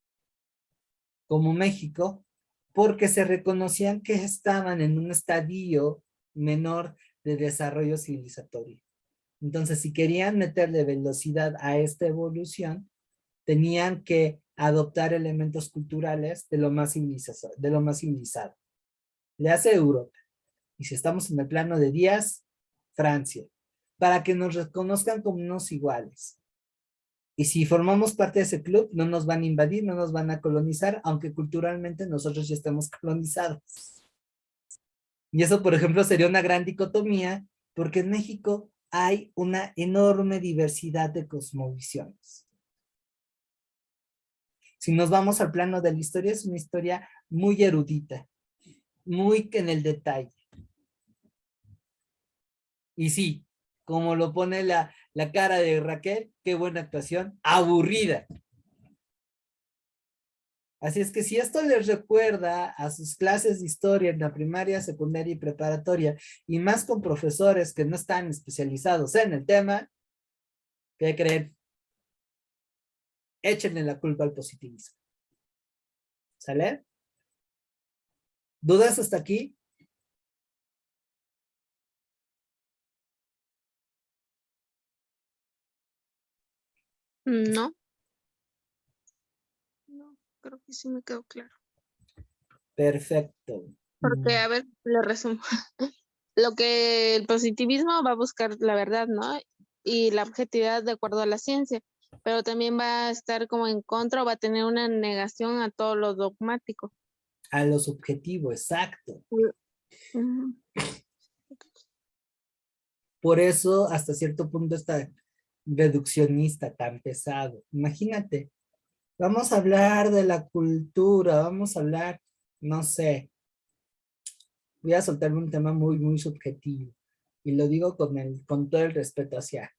como México, porque se reconocían que estaban en un estadio menor de desarrollo civilizatorio. Entonces, si querían meterle velocidad a esta evolución, tenían que adoptar elementos culturales de lo más civilizado. Le hace Europa. Y si estamos en el plano de días, Francia, para que nos reconozcan como unos iguales. Y si formamos parte de ese club, no nos van a invadir, no nos van a colonizar, aunque culturalmente nosotros ya estamos colonizados. Y eso, por ejemplo, sería una gran dicotomía, porque en México hay una enorme diversidad de cosmovisiones. Si nos vamos al plano de la historia, es una historia muy erudita, muy en el detalle. Y sí, como lo pone la cara de Raquel, qué buena actuación, aburrida. Así es que si esto les recuerda a sus clases de historia en la primaria, secundaria y preparatoria, y más con profesores que no están especializados en el tema, ¿qué creen? Échenle la culpa al positivismo. ¿Sale? ¿Dudas hasta aquí? No. No, creo que sí me quedó claro. Perfecto. Porque, a ver, le resumo. Lo que el positivismo va a buscar la verdad, ¿no? Y la objetividad de acuerdo a la ciencia, pero también va a estar como en contra o va a tener una negación a todo lo dogmático. A lo subjetivo, exacto. Ujú. Por eso, hasta cierto punto, está reduccionista tan pesado. Imagínate, vamos a hablar de la cultura, vamos a hablar, no sé, voy a soltarme un tema muy, muy subjetivo. Y lo digo con todo el respeto hacia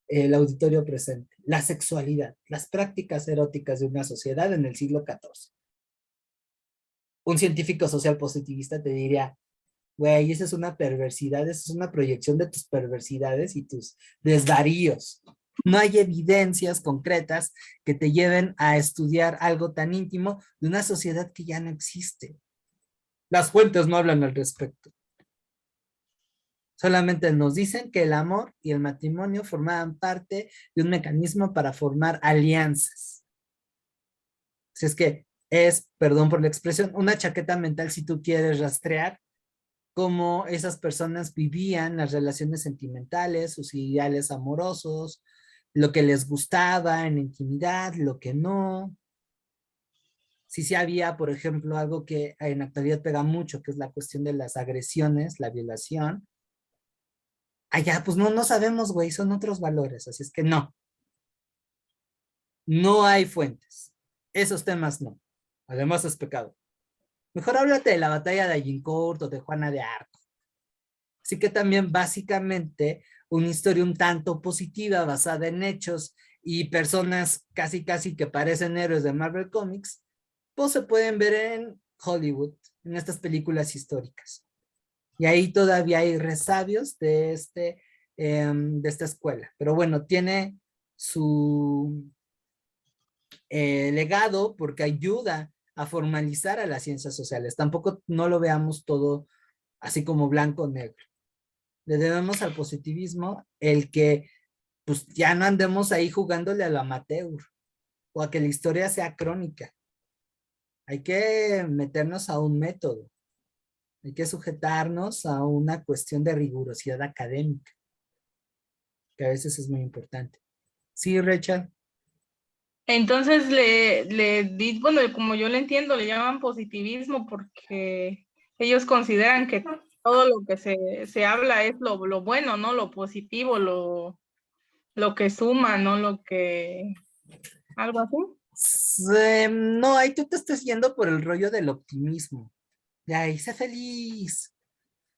el auditorio presente. La sexualidad, las prácticas eróticas de una sociedad en el siglo XIV. Un científico social positivista te diría, güey, esa es una perversidad, esa es una proyección de tus perversidades y tus desvaríos. No hay evidencias concretas que te lleven a estudiar algo tan íntimo de una sociedad que ya no existe. Las fuentes no hablan al respecto. Solamente nos dicen que el amor y el matrimonio formaban parte de un mecanismo para formar alianzas. Si es que es, perdón por la expresión, una chaqueta mental si tú quieres rastrear cómo esas personas vivían las relaciones sentimentales, sus ideales amorosos, lo que les gustaba en la intimidad, lo que no. Sí había, por ejemplo, algo que en la actualidad pega mucho, que es la cuestión de las agresiones, la violación. Allá, pues no sabemos, güey, son otros valores, así es que no. No hay fuentes. Esos temas no. Además es pecado. Mejor háblate de la batalla de Agincourt o de Juana de Arco. Así que también básicamente una historia un tanto positiva basada en hechos y personas casi que parecen héroes de Marvel Comics, pues se pueden ver en Hollywood, en estas películas históricas. Y ahí todavía hay resabios de esta escuela. Pero bueno, tiene su legado porque ayuda a formalizar a las ciencias sociales. Tampoco no lo veamos todo así como blanco o negro. Le debemos al positivismo el que pues ya no andemos ahí jugándole a lo amateur o a que la historia sea crónica. Hay que meternos a un método. Hay que sujetarnos a una cuestión de rigurosidad académica, que a veces es muy importante. Sí, Richard. Entonces bueno, como yo le entiendo, le llaman positivismo porque ellos consideran que todo lo que se habla es lo bueno, ¿no? Lo positivo, lo que suma, ¿no? Lo que... algo así. No, ahí tú te estás yendo por el rollo del optimismo. De ahí, sé feliz.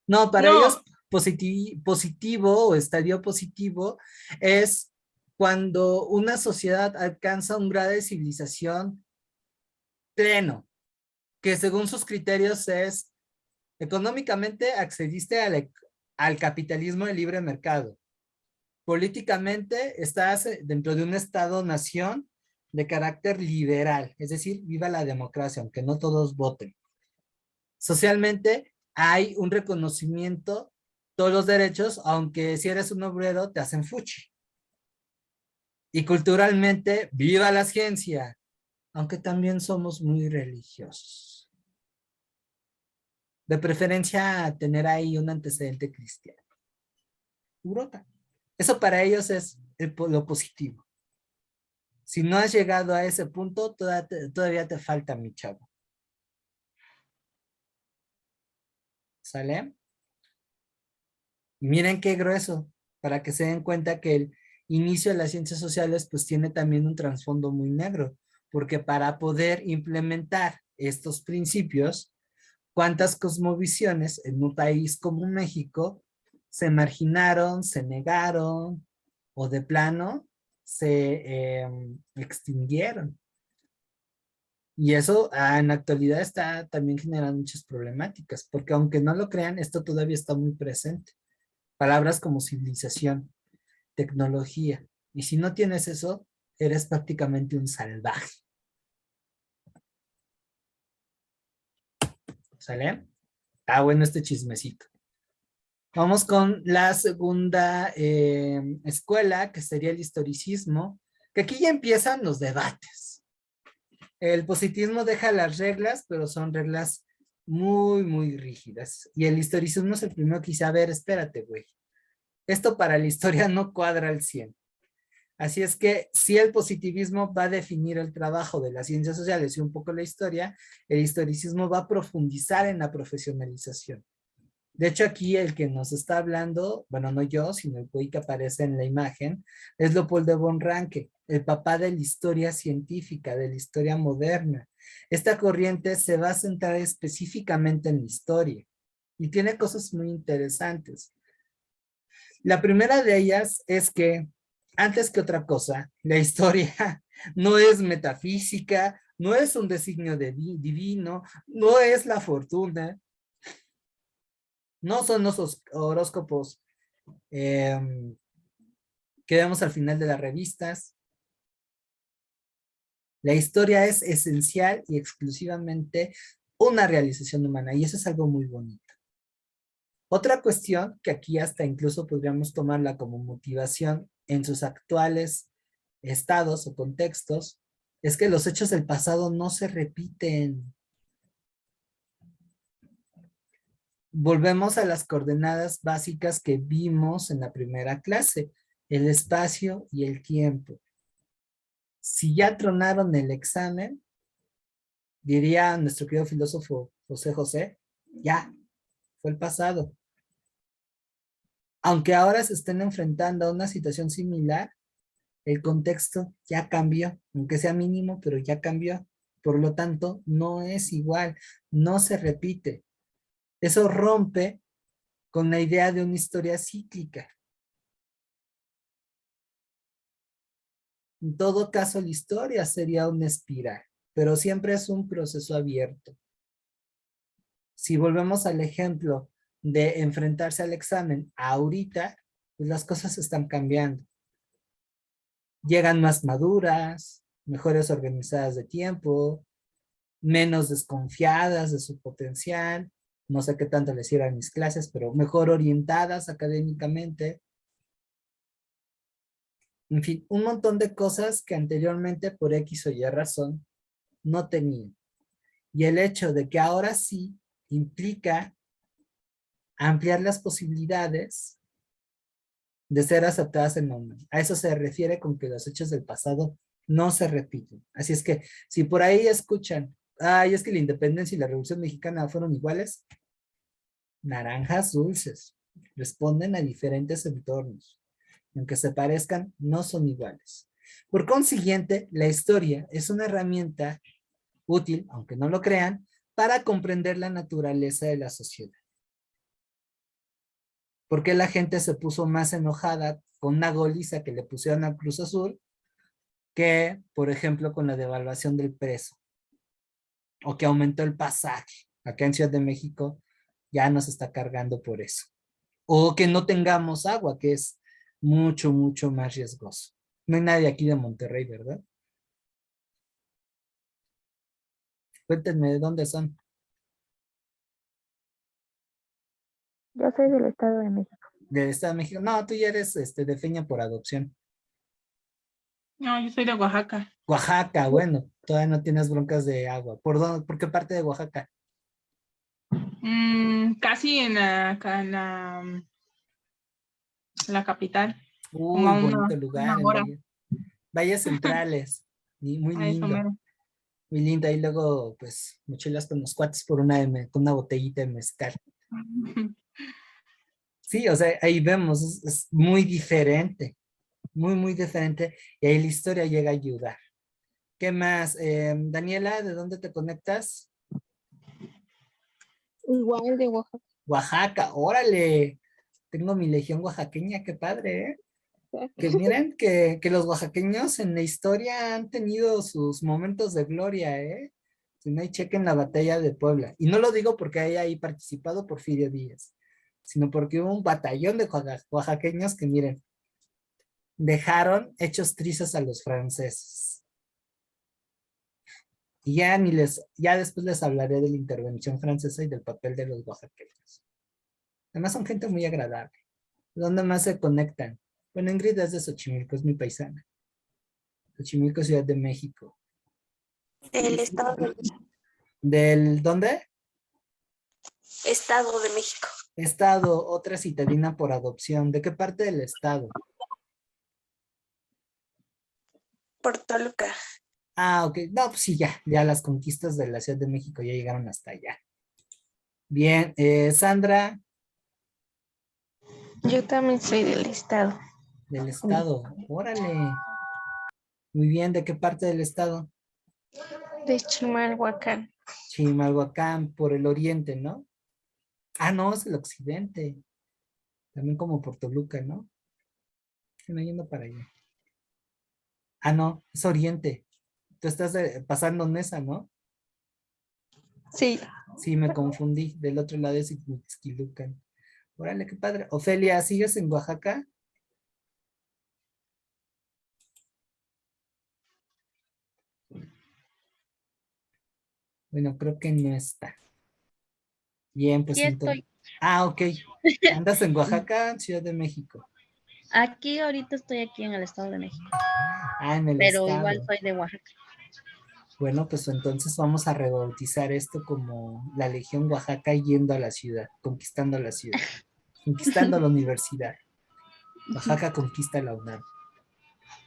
No, para ellos positivo o estadio positivo es cuando una sociedad alcanza un grado de civilización pleno, que según sus criterios es económicamente accediste al capitalismo de libre mercado. Políticamente estás dentro de un estado-nación de carácter liberal, es decir, viva la democracia, aunque no todos voten. Socialmente hay un reconocimiento, todos los derechos, aunque si eres un obrero te hacen fuchi. Y culturalmente, viva la ciencia, aunque también somos muy religiosos. De preferencia tener ahí un antecedente cristiano. Europa. Eso para ellos es lo positivo. Si no has llegado a ese punto, todavía te falta, mi chavo. ¿Sale? Y miren qué grueso, para que se den cuenta que el inicio de las ciencias sociales pues tiene también un trasfondo muy negro, porque para poder implementar estos principios, ¿cuántas cosmovisiones en un país como México se marginaron, se negaron o de plano se extinguieron? Y eso en la actualidad está también generando muchas problemáticas, porque aunque no lo crean, esto todavía está muy presente. Palabras como civilización, tecnología. Y si no tienes eso, eres prácticamente un salvaje. ¿Sale? Ah, bueno, este chismecito. Vamos con la segunda escuela, que sería el historicismo, que aquí ya empiezan los debates. El positivismo deja las reglas, pero son reglas muy, muy rígidas. Y el historicismo es el primero que dice, a ver, espérate, güey. Esto para la historia no cuadra al 100. Así es que si el positivismo va a definir el trabajo de las ciencias sociales y un poco la historia, el historicismo va a profundizar en la profesionalización. De hecho, aquí el que nos está hablando, bueno, no yo, sino el güey que aparece en la imagen, es Leopold de von Ranke, el papá de la historia científica, de la historia moderna. Esta corriente se va a centrar específicamente en la historia. y tiene cosas muy interesantes. La primera de ellas es que, antes que otra cosa, la historia no es metafísica, no es un designio divino, no es la fortuna, no son los horóscopos que vemos al final de las revistas. La historia es esencial y exclusivamente una realización humana, y eso es algo muy bonito. Otra cuestión que aquí hasta incluso podríamos tomarla como motivación en sus actuales estados o contextos, es que los hechos del pasado no se repiten. Volvemos a las coordenadas básicas que vimos en la primera clase, el espacio y el tiempo. Si ya tronaron el examen, diría nuestro querido filósofo José José, ya, fue el pasado. Aunque ahora se estén enfrentando a una situación similar, el contexto ya cambió, aunque sea mínimo, pero ya cambió. Por lo tanto, no es igual, no se repite. Eso rompe con la idea de una historia cíclica. En todo caso, la historia sería una espiral, pero siempre es un proceso abierto. Si volvemos al ejemplo de enfrentarse al examen ahorita, pues las cosas están cambiando. Llegan más maduras, mejores organizadas de tiempo, menos desconfiadas de su potencial, no sé qué tanto les sirvan mis clases, pero mejor orientadas académicamente. En fin, un montón de cosas que anteriormente por X o Y razón no tenían. Y el hecho de que ahora sí implica ampliar las posibilidades de ser aceptadas en la humanidad. A eso se refiere con que los hechos del pasado no se repiten. Así es que si por ahí escuchan, ay, es que la independencia y la Revolución Mexicana fueron iguales, naranjas dulces, responden a diferentes entornos. Aunque se parezcan, no son iguales. Por consiguiente, la historia es una herramienta útil, aunque no lo crean, para comprender la naturaleza de la sociedad. ¿Por qué la gente se puso más enojada con una goliza que le pusieron al Cruz Azul que, por ejemplo, con la devaluación del peso? O que aumentó el pasaje. Acá en Ciudad de México ya nos está cargando por eso. O que no tengamos agua, que es mucho, mucho más riesgoso. No hay nadie aquí de Monterrey, ¿verdad? Cuéntenme de dónde son. Yo soy del Estado de México. Del Estado de México. No, tú ya eres de Feña por adopción. No, yo soy de Oaxaca. Oaxaca, bueno, todavía no tienes broncas de agua. ¿Por dónde? ¿Por qué parte de Oaxaca? Casi acá en la capital. Como Uy, a bonito una lugar, en hora. Valles Centrales. Y muy A eso lindo. mero. Muy lindo. Ahí luego, pues, mochilas con los cuates por con una botellita de mezcal. Sí, o sea, ahí vemos, es muy diferente. Muy, muy diferente. Y ahí la historia llega a ayudar. ¿Qué más? Daniela, ¿de dónde te conectas? Igual de Oaxaca. Oaxaca, órale. Tengo mi legión oaxaqueña, qué padre, ¿eh? Que miren que los oaxaqueños en la historia han tenido sus momentos de gloria, ¿eh? Si no, ahí chequen la batalla de Puebla. Y no lo digo porque haya ahí participado Porfirio Díaz, sino porque hubo un batallón de oaxaqueños que, miren, dejaron hechos trizas a los franceses. Y ya después les hablaré de la intervención francesa y del papel de los oaxaqueños. Además son gente muy agradable. ¿Dónde más se conectan? Bueno, Ingrid es de Xochimilco, es mi paisana. Xochimilco, Ciudad de México. Del ¿Del dónde? Estado de México. Estado, otra citadina por adopción. ¿De qué parte del estado? Por Toluca. Ah, ok. No, pues sí, ya las conquistas de la Ciudad de México ya llegaron hasta allá. Bien, Sandra, Yo también soy del estado. del estado. Órale. Muy bien, ¿de qué parte del estado? De Chimalhuacán. Chimalhuacán, por el oriente, ¿no? Ah, no, es el occidente. También como por Toluca, ¿no? No yendo para allá. Ah, no, es oriente. Tú estás pasando Nesa, ¿no? Sí. Sí, me confundí. Del otro lado es Ixquilucan. Órale, qué padre. Ofelia, ¿sigues en Oaxaca? Bueno, creo que no está. Bien, pues Aquí entonces. estoy. Ah, ok. ¿Andas en Oaxaca, Ciudad de México? Aquí ahorita estoy aquí en el Estado de México, Ah, en el pero igual estado. soy de Oaxaca. Bueno, pues entonces vamos a rebautizar esto como la Legión Oaxaca yendo a la ciudad, conquistando la ciudad, conquistando la universidad. Oaxaca conquista la UNAM.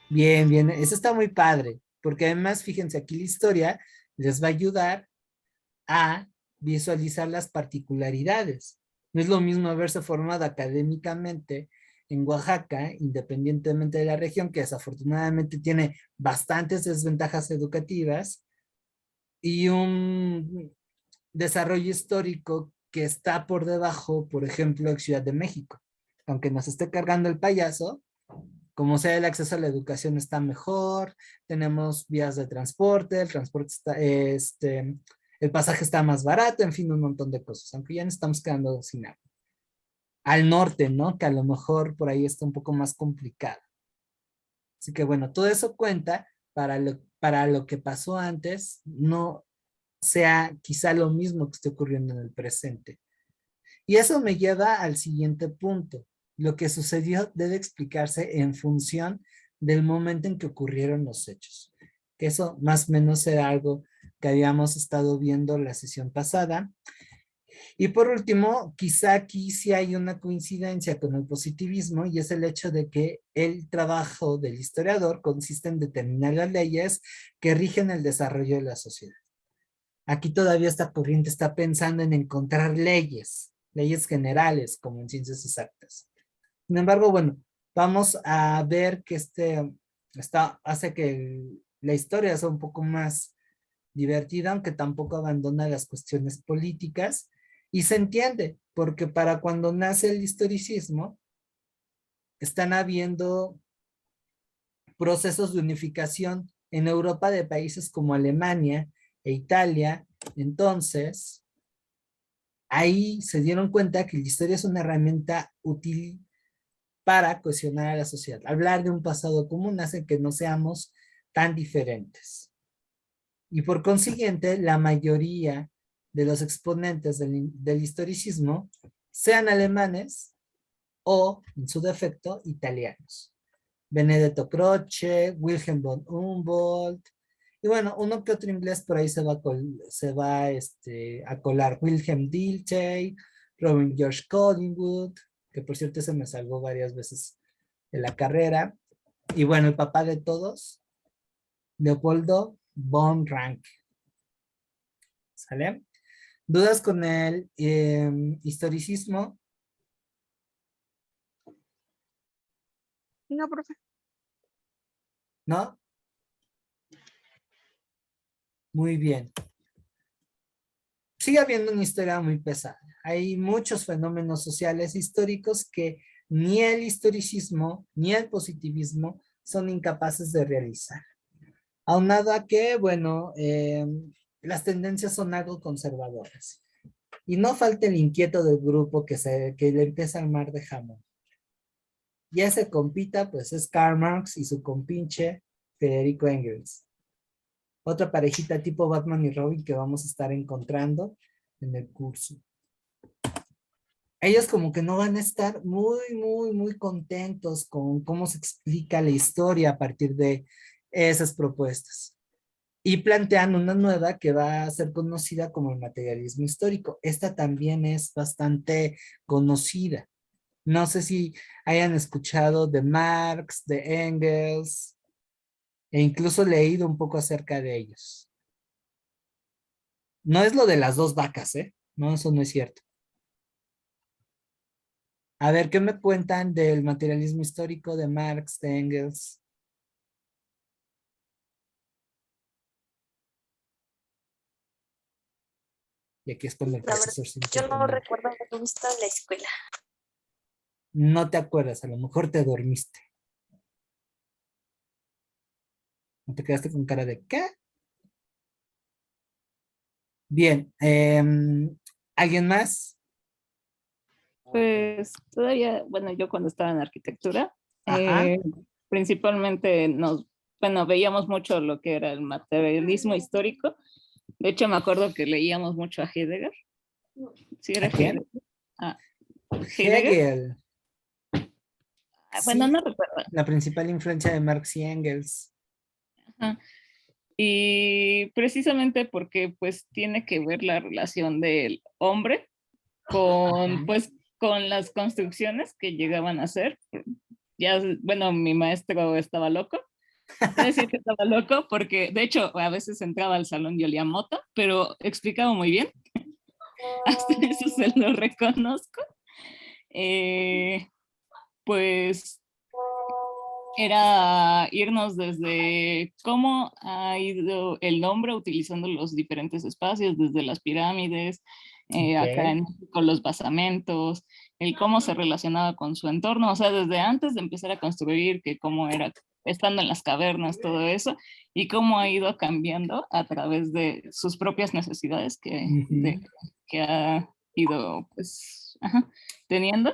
Bien, bien, eso está muy padre, porque además, fíjense, aquí la historia les va a ayudar a visualizar las particularidades. No es lo mismo haberse formado académicamente en Oaxaca, independientemente de la región, que desafortunadamente tiene bastantes desventajas educativas, y un desarrollo histórico que está por debajo, por ejemplo, en Ciudad de México. Aunque nos esté cargando el payaso, como sea el acceso a la educación está mejor, tenemos vías de transporte, el transporte está, el pasaje está más barato, en fin, un montón de cosas, aunque ya nos estamos quedando sin agua. Al norte, ¿no? Que a lo mejor por ahí está un poco más complicado. Así que bueno, todo eso cuenta para lo que pasó antes, no sea quizá lo mismo que esté ocurriendo en el presente. Y eso me lleva al siguiente punto. Lo que sucedió debe explicarse en función del momento en que ocurrieron los hechos. Que eso más o menos era algo que habíamos estado viendo la sesión pasada. Y por último, quizá aquí sí hay una coincidencia con el positivismo y es el hecho de que el trabajo del historiador consiste en determinar las leyes que rigen el desarrollo de la sociedad. Aquí todavía esta corriente está pensando en encontrar leyes generales, como en ciencias exactas. Sin embargo, bueno, vamos a ver que hace que la historia sea un poco más divertida, aunque tampoco abandona las cuestiones políticas, y se entiende, porque para cuando nace el historicismo, están habiendo procesos de unificación en Europa de países como Alemania e Italia. Entonces, ahí se dieron cuenta que la historia es una herramienta útil para cohesionar a la sociedad. Hablar de un pasado común hace que no seamos tan diferentes. Y por consiguiente, la mayoría de los exponentes del historicismo sean alemanes o, en su defecto, italianos. Benedetto Croce, Wilhelm von Humboldt, y bueno, uno que otro inglés por ahí se va a colar. Wilhelm Dilthey, Robin George Collingwood, que por cierto se me salvó varias veces en la carrera. Y bueno, el papá de todos, Leopoldo von Ranke. ¿Sale? ¿Dudas con el historicismo? No, profe. ¿No? Muy bien. Sigue habiendo una historia muy pesada. Hay muchos fenómenos sociales históricos que ni el historicismo ni el positivismo son incapaces de realizar. Aunado a que, bueno, las tendencias son algo conservadoras. Y no falta el inquieto del grupo que le empieza a armar de jamón. Y ese compita, pues es Karl Marx y su compinche Federico Engels. Otra parejita tipo Batman y Robin que vamos a estar encontrando en el curso. Ellos como que no van a estar muy contentos con cómo se explica la historia a partir de esas propuestas. Y plantean una nueva que va a ser conocida como el materialismo histórico. Esta también es bastante conocida. No sé si hayan escuchado de Marx, de Engels, e incluso leído un poco acerca de ellos. No es lo de las dos vacas, ¿eh? No, eso no es cierto. A ver, ¿qué me cuentan del materialismo histórico de Marx, de Engels? Y aquí es cuando el La verdad, profesor se yo no interpone. recuerdo haberlo visto en la escuela. No te acuerdas, a lo mejor te dormiste. ¿No te quedaste con cara de qué? Bien, ¿alguien más? Pues todavía, bueno, yo cuando estaba en arquitectura, Ajá. principalmente bueno, veíamos mucho lo que era el materialismo histórico. De hecho, me acuerdo que leíamos mucho a Heidegger. ¿Sí era ¿A quién? Heidegger? Ah, Heidegger. Hegel. Bueno, no Sí, recuerdo. la principal influencia de Marx y Engels. Ajá. Y precisamente porque pues tiene que ver la relación del hombre con Ajá. pues con las construcciones que llegaban a hacer. Ya, bueno, mi maestro estaba loco. Voy a decir que estaba loco porque de hecho a veces entraba al salón y olía a mota, pero explicaba muy bien. Hasta eso se lo reconozco. Pues era irnos desde cómo ha ido el hombre utilizando los diferentes espacios, desde las pirámides, acá Ok. en México los basamentos, el cómo se relacionaba con su entorno, o sea, desde antes de empezar a construir, que cómo era estando en las cavernas, todo eso, y cómo ha ido cambiando a través de sus propias necesidades Ujú. que ha ido, pues, ajá, teniendo.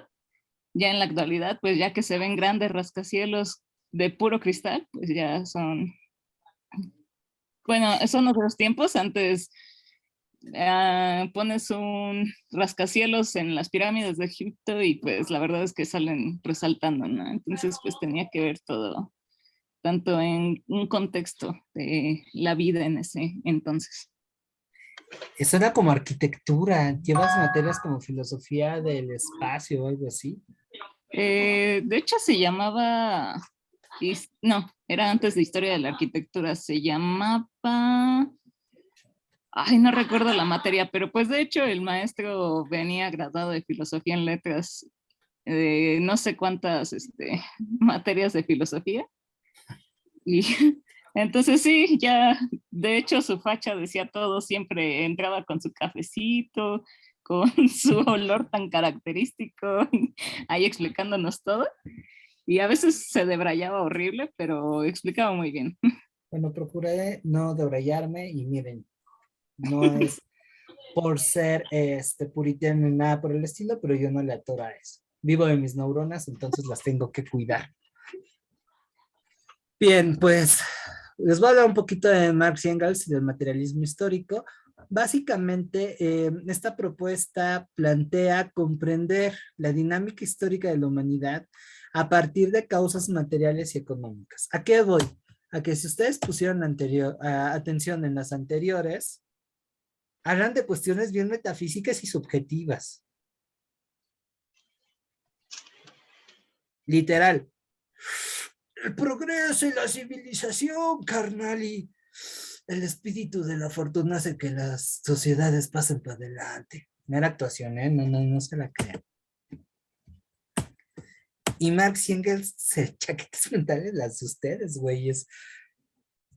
Ya en la actualidad, pues ya que se ven grandes rascacielos de puro cristal, pues ya son, bueno, son otros tiempos. Antes pones un rascacielos en las pirámides de Egipto y pues la verdad es que salen resaltando, ¿no? Entonces pues tenía que ver todo, tanto en un contexto de la vida en ese entonces. Eso era como arquitectura. Llevas materias como filosofía del espacio o algo así. De hecho se llamaba, no, era antes de historia de la arquitectura, se llamaba, ay, no recuerdo la materia, pero pues de hecho el maestro venía graduado de filosofía en letras, no sé cuántas materias de filosofía. Y entonces sí, ya, de hecho su facha decía todo, siempre entraba con su cafecito, con su olor tan característico, ahí explicándonos todo. Y a veces se debrayaba horrible, pero explicaba muy bien. Bueno, procuré no debrayarme y miren, no es por ser puritano ni nada por el estilo, pero yo no le atoro a eso. Vivo de mis neuronas, entonces las tengo que cuidar. Bien, pues les voy a hablar un poquito de Marx y Engels y del materialismo histórico. Básicamente, esta propuesta plantea comprender la dinámica histórica de la humanidad a partir de causas materiales y económicas. ¿A qué voy? A que si ustedes pusieron atención en las anteriores, hablan de cuestiones bien metafísicas y subjetivas. Literal. El progreso y la civilización, carnal, y el espíritu de la fortuna hace que las sociedades pasen para adelante. Mera actuación, ¿eh? No se la crean. Y Marx y Engels se chaquetas mentales las de ustedes, güeyes.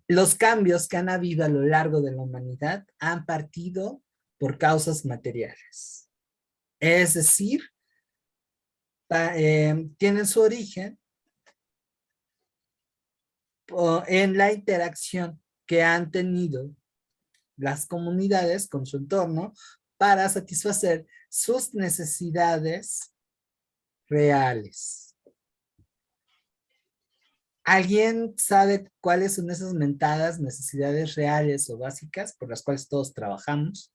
Los cambios que han habido a lo largo de la humanidad han partido por causas materiales. Es decir, tienen su origen en la interacción que han tenido las comunidades con su entorno para satisfacer sus necesidades reales. ¿Alguien sabe cuáles son esas mentadas necesidades reales o básicas por las cuales todos trabajamos?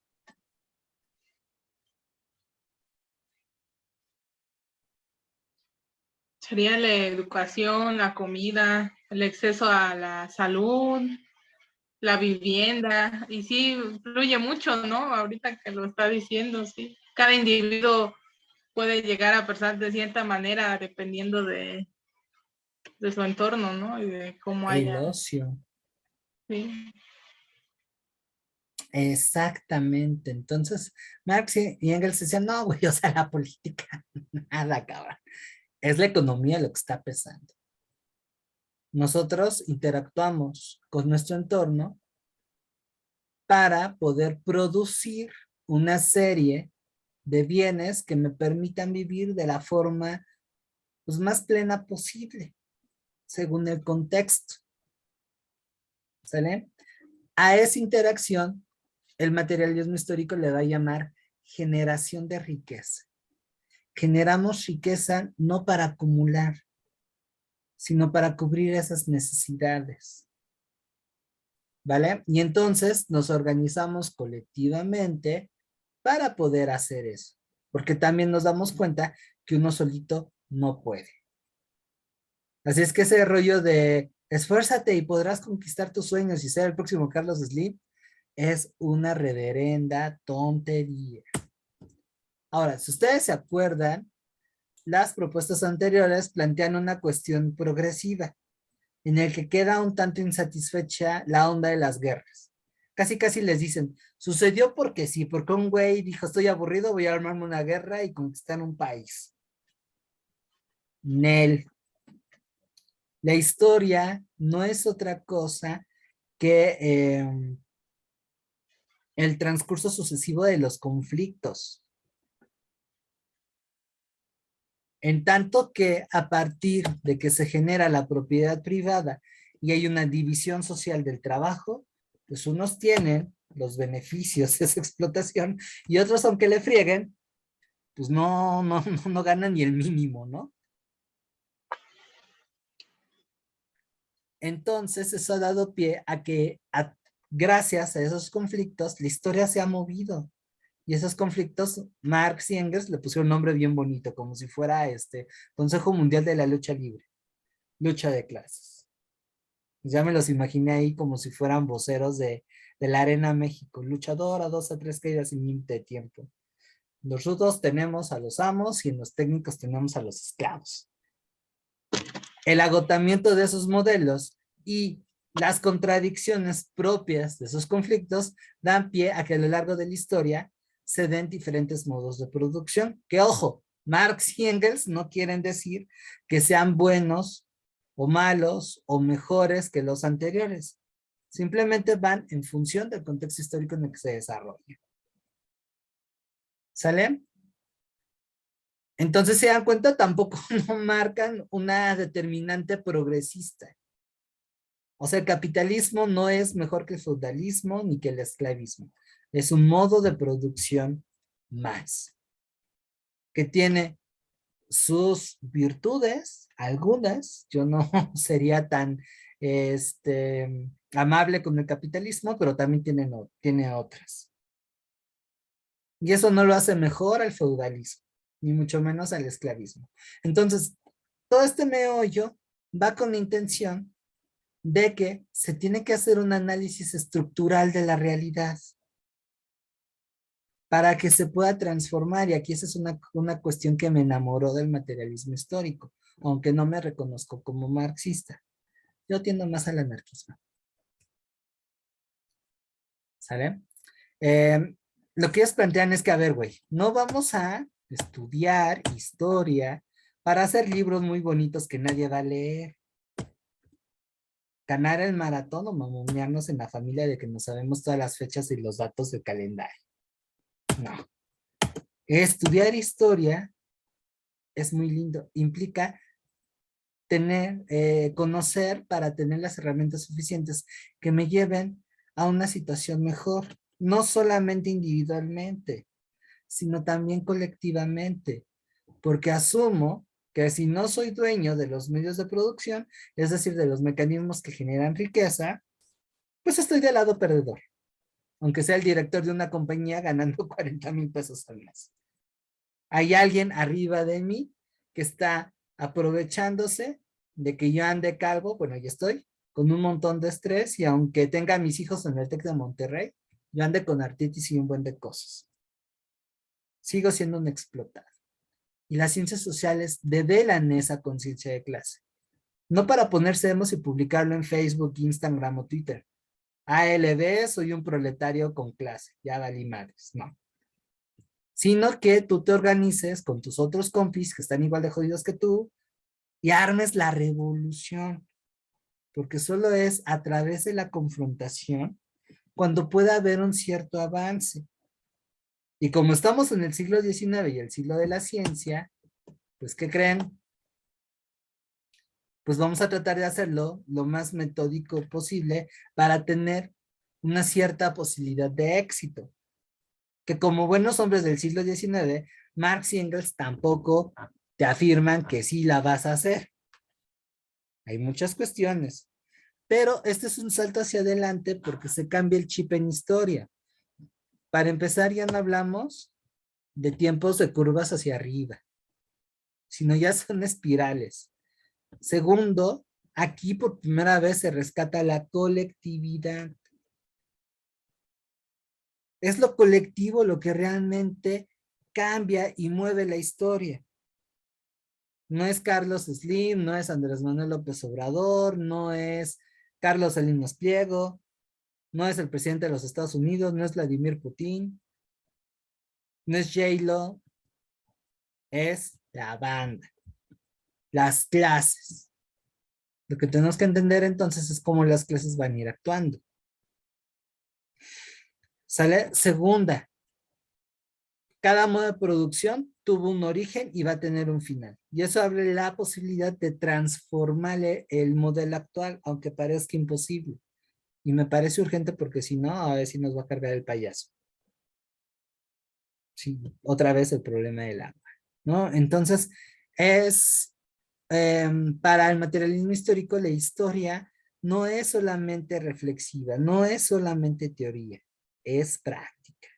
Sería la educación, la comida, el acceso a la salud, la vivienda, y sí, influye mucho, ¿no? Ahorita que lo está diciendo, sí. Cada individuo puede llegar a pensar de cierta manera dependiendo de su entorno, ¿no? Y de cómo El haya. ocio. Sí. Exactamente. Entonces, Marx y Engels decían, no, güey, o sea, la política, nada, cabrón. Es la economía lo que está pesando. Nosotros interactuamos con nuestro entorno para poder producir una serie de bienes que me permitan vivir de la forma pues, más plena posible, según el contexto. ¿Sale? A esa interacción, el materialismo histórico le va a llamar generación de riqueza. Generamos riqueza no para acumular, sino para cubrir esas necesidades. ¿Vale? Y entonces nos organizamos colectivamente para poder hacer eso. Porque también nos damos cuenta que uno solito no puede. Así es que ese rollo de esfuérzate y podrás conquistar tus sueños y ser el próximo Carlos Slim es una reverenda tontería. Ahora, si ustedes se acuerdan, las propuestas anteriores plantean una cuestión progresiva en el que queda un tanto insatisfecha la onda de las guerras. Casi casi les dicen, sucedió porque sí, porque un güey dijo, estoy aburrido, voy a armarme una guerra y conquistar un país. Nel. La historia no es otra cosa que el transcurso sucesivo de los conflictos. En tanto que a partir de que se genera la propiedad privada y hay una división social del trabajo, pues unos tienen los beneficios de esa explotación y otros, aunque le frieguen, pues no ganan ni el mínimo, ¿no? Entonces eso ha dado pie a que gracias a esos conflictos la historia se ha movido. Y esos conflictos, Marx y Engels le pusieron un nombre bien bonito, como si fuera Consejo Mundial de la Lucha Libre. Lucha de clases. Ya me los imaginé ahí como si fueran voceros de la Arena México. Luchadora, 2 a 3 caídas sin límite de tiempo. Los rudos tenemos a los amos y en los técnicos tenemos a los esclavos. El agotamiento de esos modelos y las contradicciones propias de esos conflictos dan pie a que a lo largo de la historia se den diferentes modos de producción. Que ojo, Marx y Engels no quieren decir que sean buenos o malos o mejores que los anteriores. Simplemente van en función del contexto histórico en el que se desarrolla. ¿Sale? Entonces, se dan cuenta, tampoco no marcan una determinante progresista. O sea, el capitalismo no es mejor que el feudalismo ni que el esclavismo. Es un modo de producción más, que tiene sus virtudes, algunas. Yo no sería tan amable con el capitalismo, pero también tiene otras. Y eso no lo hace mejor al feudalismo, ni mucho menos al esclavismo. Entonces, todo este meollo va con la intención de que se tiene que hacer un análisis estructural de la realidad para que se pueda transformar, y aquí esa es una cuestión que me enamoró del materialismo histórico, aunque no me reconozco como marxista. Yo tiendo más al anarquismo. ¿Sale? Lo que ellos plantean es que, a ver, güey, no vamos a estudiar historia para hacer libros muy bonitos que nadie va a leer. Ganar el maratón o mamonearnos en la familia de que no sabemos todas las fechas y los datos del calendario. No. Estudiar historia es muy lindo. Implica conocer para tener las herramientas suficientes que me lleven a una situación mejor. No solamente individualmente, sino también colectivamente. Porque asumo que si no soy dueño de los medios de producción, es decir, de los mecanismos que generan riqueza, pues estoy del lado perdedor. Aunque sea el director de una compañía ganando 40,000 pesos al mes. Hay alguien arriba de mí que está aprovechándose de que yo ande calvo, bueno, ya estoy, con un montón de estrés, y aunque tenga a mis hijos en el TEC de Monterrey, yo ande con artritis y un buen de cosas. Sigo siendo un explotado. Y las ciencias sociales develan esa conciencia de clase. No para ponerse demos y publicarlo en Facebook, Instagram o Twitter. ALB, soy un proletario con clase, ya valí madres, no. Sino que tú te organices con tus otros compis que están igual de jodidos que tú y armes la revolución. Porque solo es a través de la confrontación cuando pueda haber un cierto avance. Y como estamos en el siglo XIX y el siglo de la ciencia, pues ¿qué creen? Pues vamos a tratar de hacerlo lo más metódico posible para tener una cierta posibilidad de éxito. Que como buenos hombres del siglo XIX, Marx y Engels tampoco te afirman que sí la vas a hacer. Hay muchas cuestiones. Pero este es un salto hacia adelante porque se cambia el chip en historia. Para empezar, ya no hablamos de tiempos de curvas hacia arriba, sino ya son espirales. Segundo, aquí por primera vez se rescata la colectividad. Es lo colectivo lo que realmente cambia y mueve la historia. No es Carlos Slim, no es Andrés Manuel López Obrador, no es Carlos Salinas Pliego, no es el presidente de los Estados Unidos, no es Vladimir Putin, no es J-Lo, es la banda, las clases. Lo que tenemos que entender entonces es cómo las clases van a ir actuando. ¿Sale? Segunda, cada modo de producción tuvo un origen y va a tener un final. Y eso abre la posibilidad de transformar el modelo actual, aunque parezca imposible. Y me parece urgente porque si no, a ver si nos va a cargar el payaso. Sí, otra vez el problema del agua, ¿no? Entonces, para el materialismo histórico, la historia no es solamente reflexiva, no es solamente teoría, es práctica.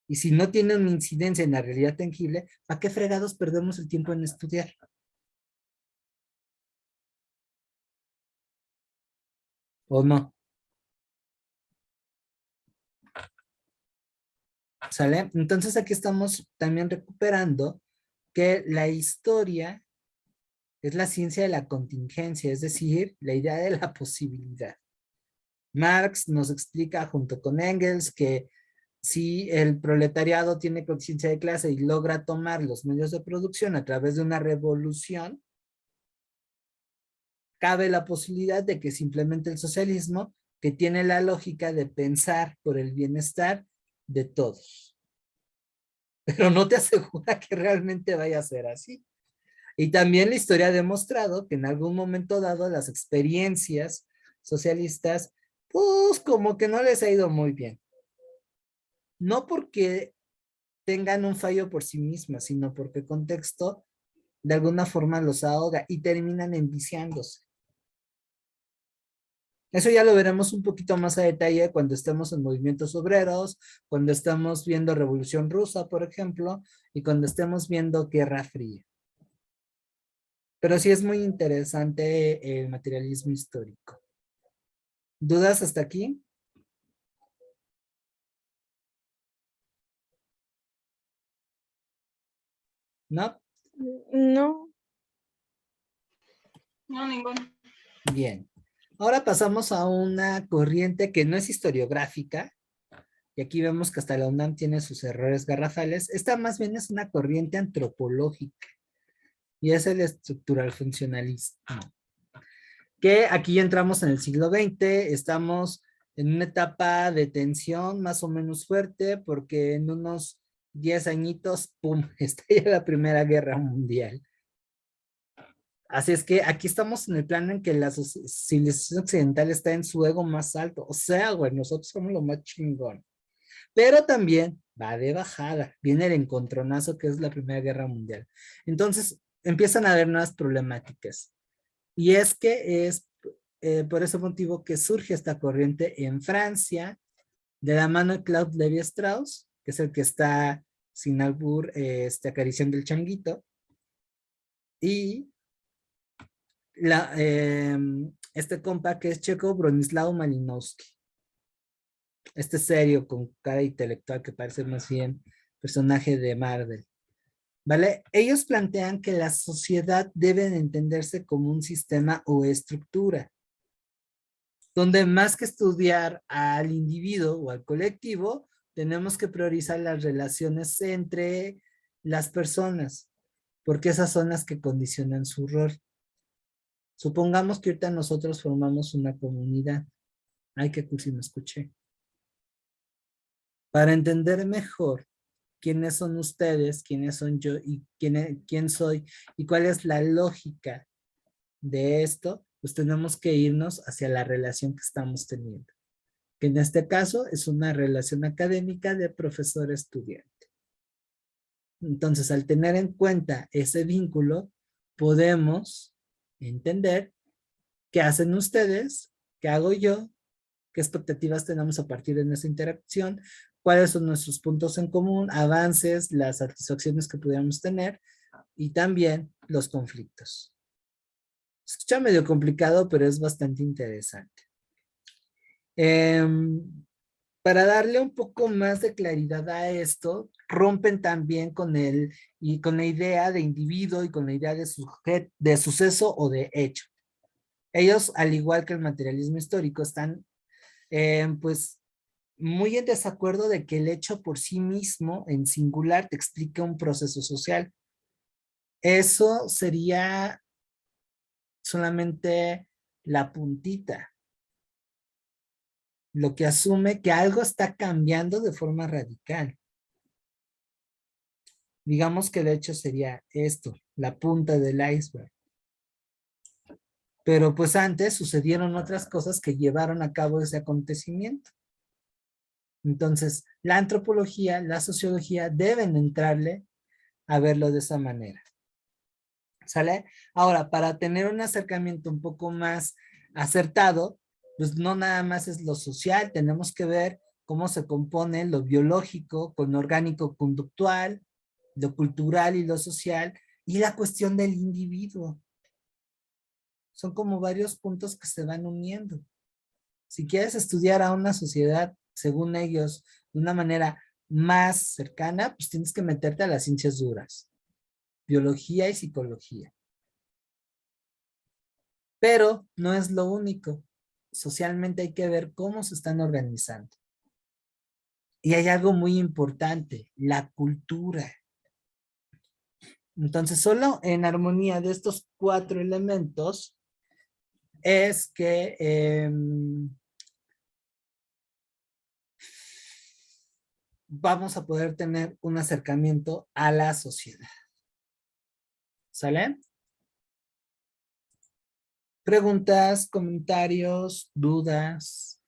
Y si no tiene una incidencia en la realidad tangible, ¿para qué fregados perdemos el tiempo en estudiar? ¿O no? ¿Sale? Entonces aquí estamos también recuperando que la historia es la ciencia de la contingencia, es decir, la idea de la posibilidad. Marx nos explica junto con Engels que si el proletariado tiene conciencia de clase y logra tomar los medios de producción a través de una revolución, cabe la posibilidad de que simplemente el socialismo, que tiene la lógica de pensar por el bienestar de todos. Pero no te asegura que realmente vaya a ser así. Y también la historia ha demostrado que en algún momento dado las experiencias socialistas, pues como que no les ha ido muy bien. No porque tengan un fallo por sí mismas, sino porque el contexto de alguna forma los ahoga y terminan enviciándose. Eso ya lo veremos un poquito más a detalle cuando estemos en movimientos obreros, cuando estemos viendo Revolución Rusa, por ejemplo, y cuando estemos viendo Guerra Fría. Pero sí es muy interesante el materialismo histórico. ¿Dudas hasta aquí? ¿No? No. No, ninguno. Bien. Ahora pasamos a una corriente que no es historiográfica, y aquí vemos que hasta la UNAM tiene sus errores garrafales. Esta más bien es una corriente antropológica, y es el estructural funcionalismo. Que aquí ya entramos en el siglo XX, estamos en una etapa de tensión más o menos fuerte, porque en unos 10 añitos, ¡pum!, estalla la Primera Guerra Mundial. Así es que aquí estamos en el plano en que la civilización occidental está en su ego más alto. O sea, güey, nosotros somos lo más chingón. Pero también va de bajada. Viene el encontronazo que es la Primera Guerra Mundial. Entonces empiezan a haber nuevas problemáticas. Y es que es por ese motivo que surge esta corriente en Francia, de la mano de Claude Lévi-Strauss, que es el que está sin albur acariciando el changuito. Y este compa que es checo, Bronislaw Malinowski. Este serio con cara intelectual que parece más bien personaje de Marvel. ¿Vale? Ellos plantean que la sociedad debe entenderse como un sistema o estructura, donde más que estudiar al individuo o al colectivo, tenemos que priorizar las relaciones entre las personas, porque esas son las que condicionan su rol. Supongamos que ahorita nosotros formamos una comunidad. Ay, qué cursi me escuché. para entender mejor quiénes son ustedes, quiénes son yo y quién soy y cuál es la lógica de esto, pues tenemos que irnos hacia la relación que estamos teniendo, que en este caso es una relación académica de profesor-estudiante. Entonces, al tener en cuenta ese vínculo, podemos entender qué hacen ustedes, qué hago yo, qué expectativas tenemos a partir de nuestra interacción, cuáles son nuestros puntos en común, avances, las satisfacciones que pudiéramos tener y también los conflictos. Se escucha medio complicado, pero es bastante interesante. Para darle un poco más de claridad a esto, rompen también con la idea de individuo y con la idea de suceso o de hecho. Ellos, al igual que el materialismo histórico, están pues muy en desacuerdo de que el hecho por sí mismo, en singular, te explique un proceso social. Eso sería solamente la puntita, lo que asume que algo está cambiando de forma radical. Digamos que el hecho sería esto, la punta del iceberg. Pero pues antes sucedieron otras cosas que llevaron a cabo ese acontecimiento. Entonces, la antropología, la sociología deben entrarle a verlo de esa manera. ¿Sale? Ahora, para tener un acercamiento un poco más acertado, pues no nada más es lo social, tenemos que ver cómo se compone lo biológico con lo orgánico conductual, lo cultural y lo social, y la cuestión del individuo. Son como varios puntos que se van uniendo. Si quieres estudiar a una sociedad, según ellos, de una manera más cercana, pues tienes que meterte a las ciencias duras. Biología y psicología. Pero no es lo único. Socialmente hay que ver cómo se están organizando. Y hay algo muy importante, la cultura. Entonces, solo en armonía de estos 4 elementos es que vamos a poder tener un acercamiento a la sociedad. ¿Sale? Preguntas, comentarios, dudas.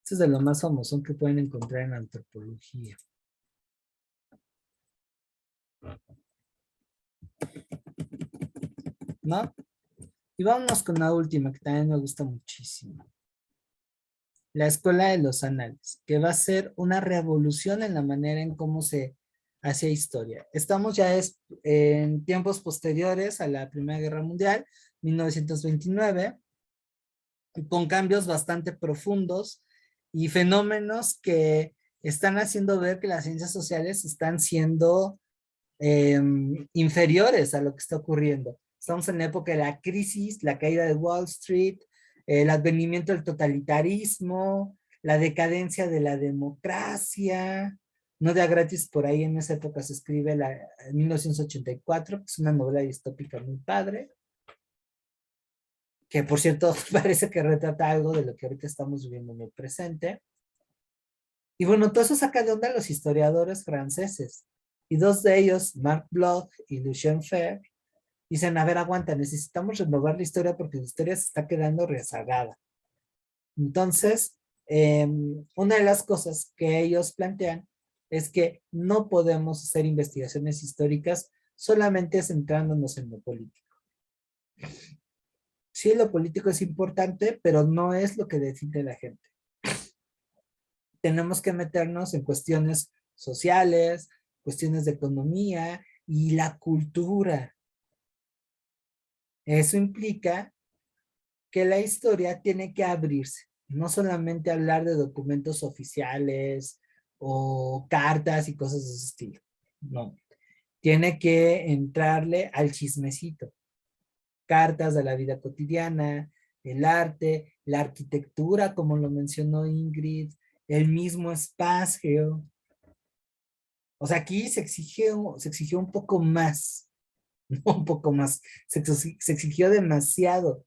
Esto es de lo más famoso que pueden encontrar en antropología. ¿No? Y vámonos con la última, que también me gusta muchísimo. La escuela de los anales, que va a ser una revolución en la manera en cómo se hace historia. Estamos ya en tiempos posteriores a la Primera Guerra Mundial, 1929, con cambios bastante profundos y fenómenos que están haciendo ver que las ciencias sociales están siendo inferiores a lo que está ocurriendo. Estamos en la época de la crisis, la caída de Wall Street, el advenimiento del totalitarismo, la decadencia de la democracia. No de a gratis, por ahí en esa época se escribe en 1984, que es una novela distópica muy padre, que por cierto parece que retrata algo de lo que ahorita estamos viviendo en el presente. Y bueno, todo eso saca de onda a los historiadores franceses. Y 2 de ellos, Marc Bloch y Lucien Febvre, dicen, a ver, aguanta, necesitamos renovar la historia porque la historia se está quedando rezagada. Entonces, una de las cosas que ellos plantean es que no podemos hacer investigaciones históricas solamente centrándonos en lo político. Sí, lo político es importante, pero no es lo que decide la gente. Tenemos que meternos en cuestiones sociales, cuestiones de economía y la cultura. Eso implica que la historia tiene que abrirse, no solamente hablar de documentos oficiales o cartas y cosas de ese estilo. No, tiene que entrarle al chismecito. Cartas de la vida cotidiana, el arte, la arquitectura, como lo mencionó Ingrid, el mismo espacio. O sea, aquí se exigió un poco más, no un poco más, se exigió demasiado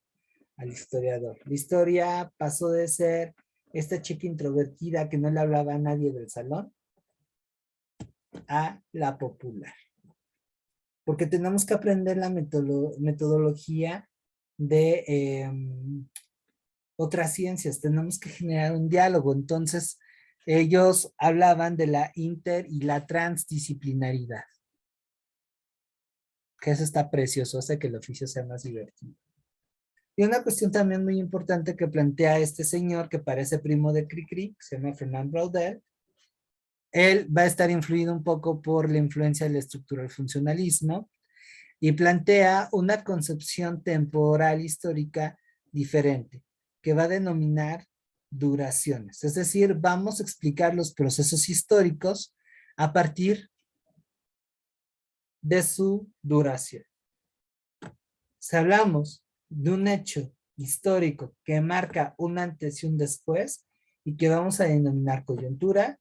al historiador. La historia pasó de ser esta chica introvertida que no le hablaba a nadie del salón a la popular. Porque tenemos que aprender la metodología de otras ciencias. Tenemos que generar un diálogo. Entonces, ellos hablaban de la inter y la transdisciplinaridad. Que eso está precioso, hace que el oficio sea más divertido. Y una cuestión también muy importante que plantea este señor, que parece primo de Cricri, que se llama Fernand Braudel. Él va a estar influido un poco por la influencia del estructural funcionalismo y plantea una concepción temporal histórica diferente, que va a denominar duraciones. Es decir, vamos a explicar los procesos históricos a partir de su duración. Si hablamos de un hecho histórico que marca un antes y un después y que vamos a denominar coyuntura,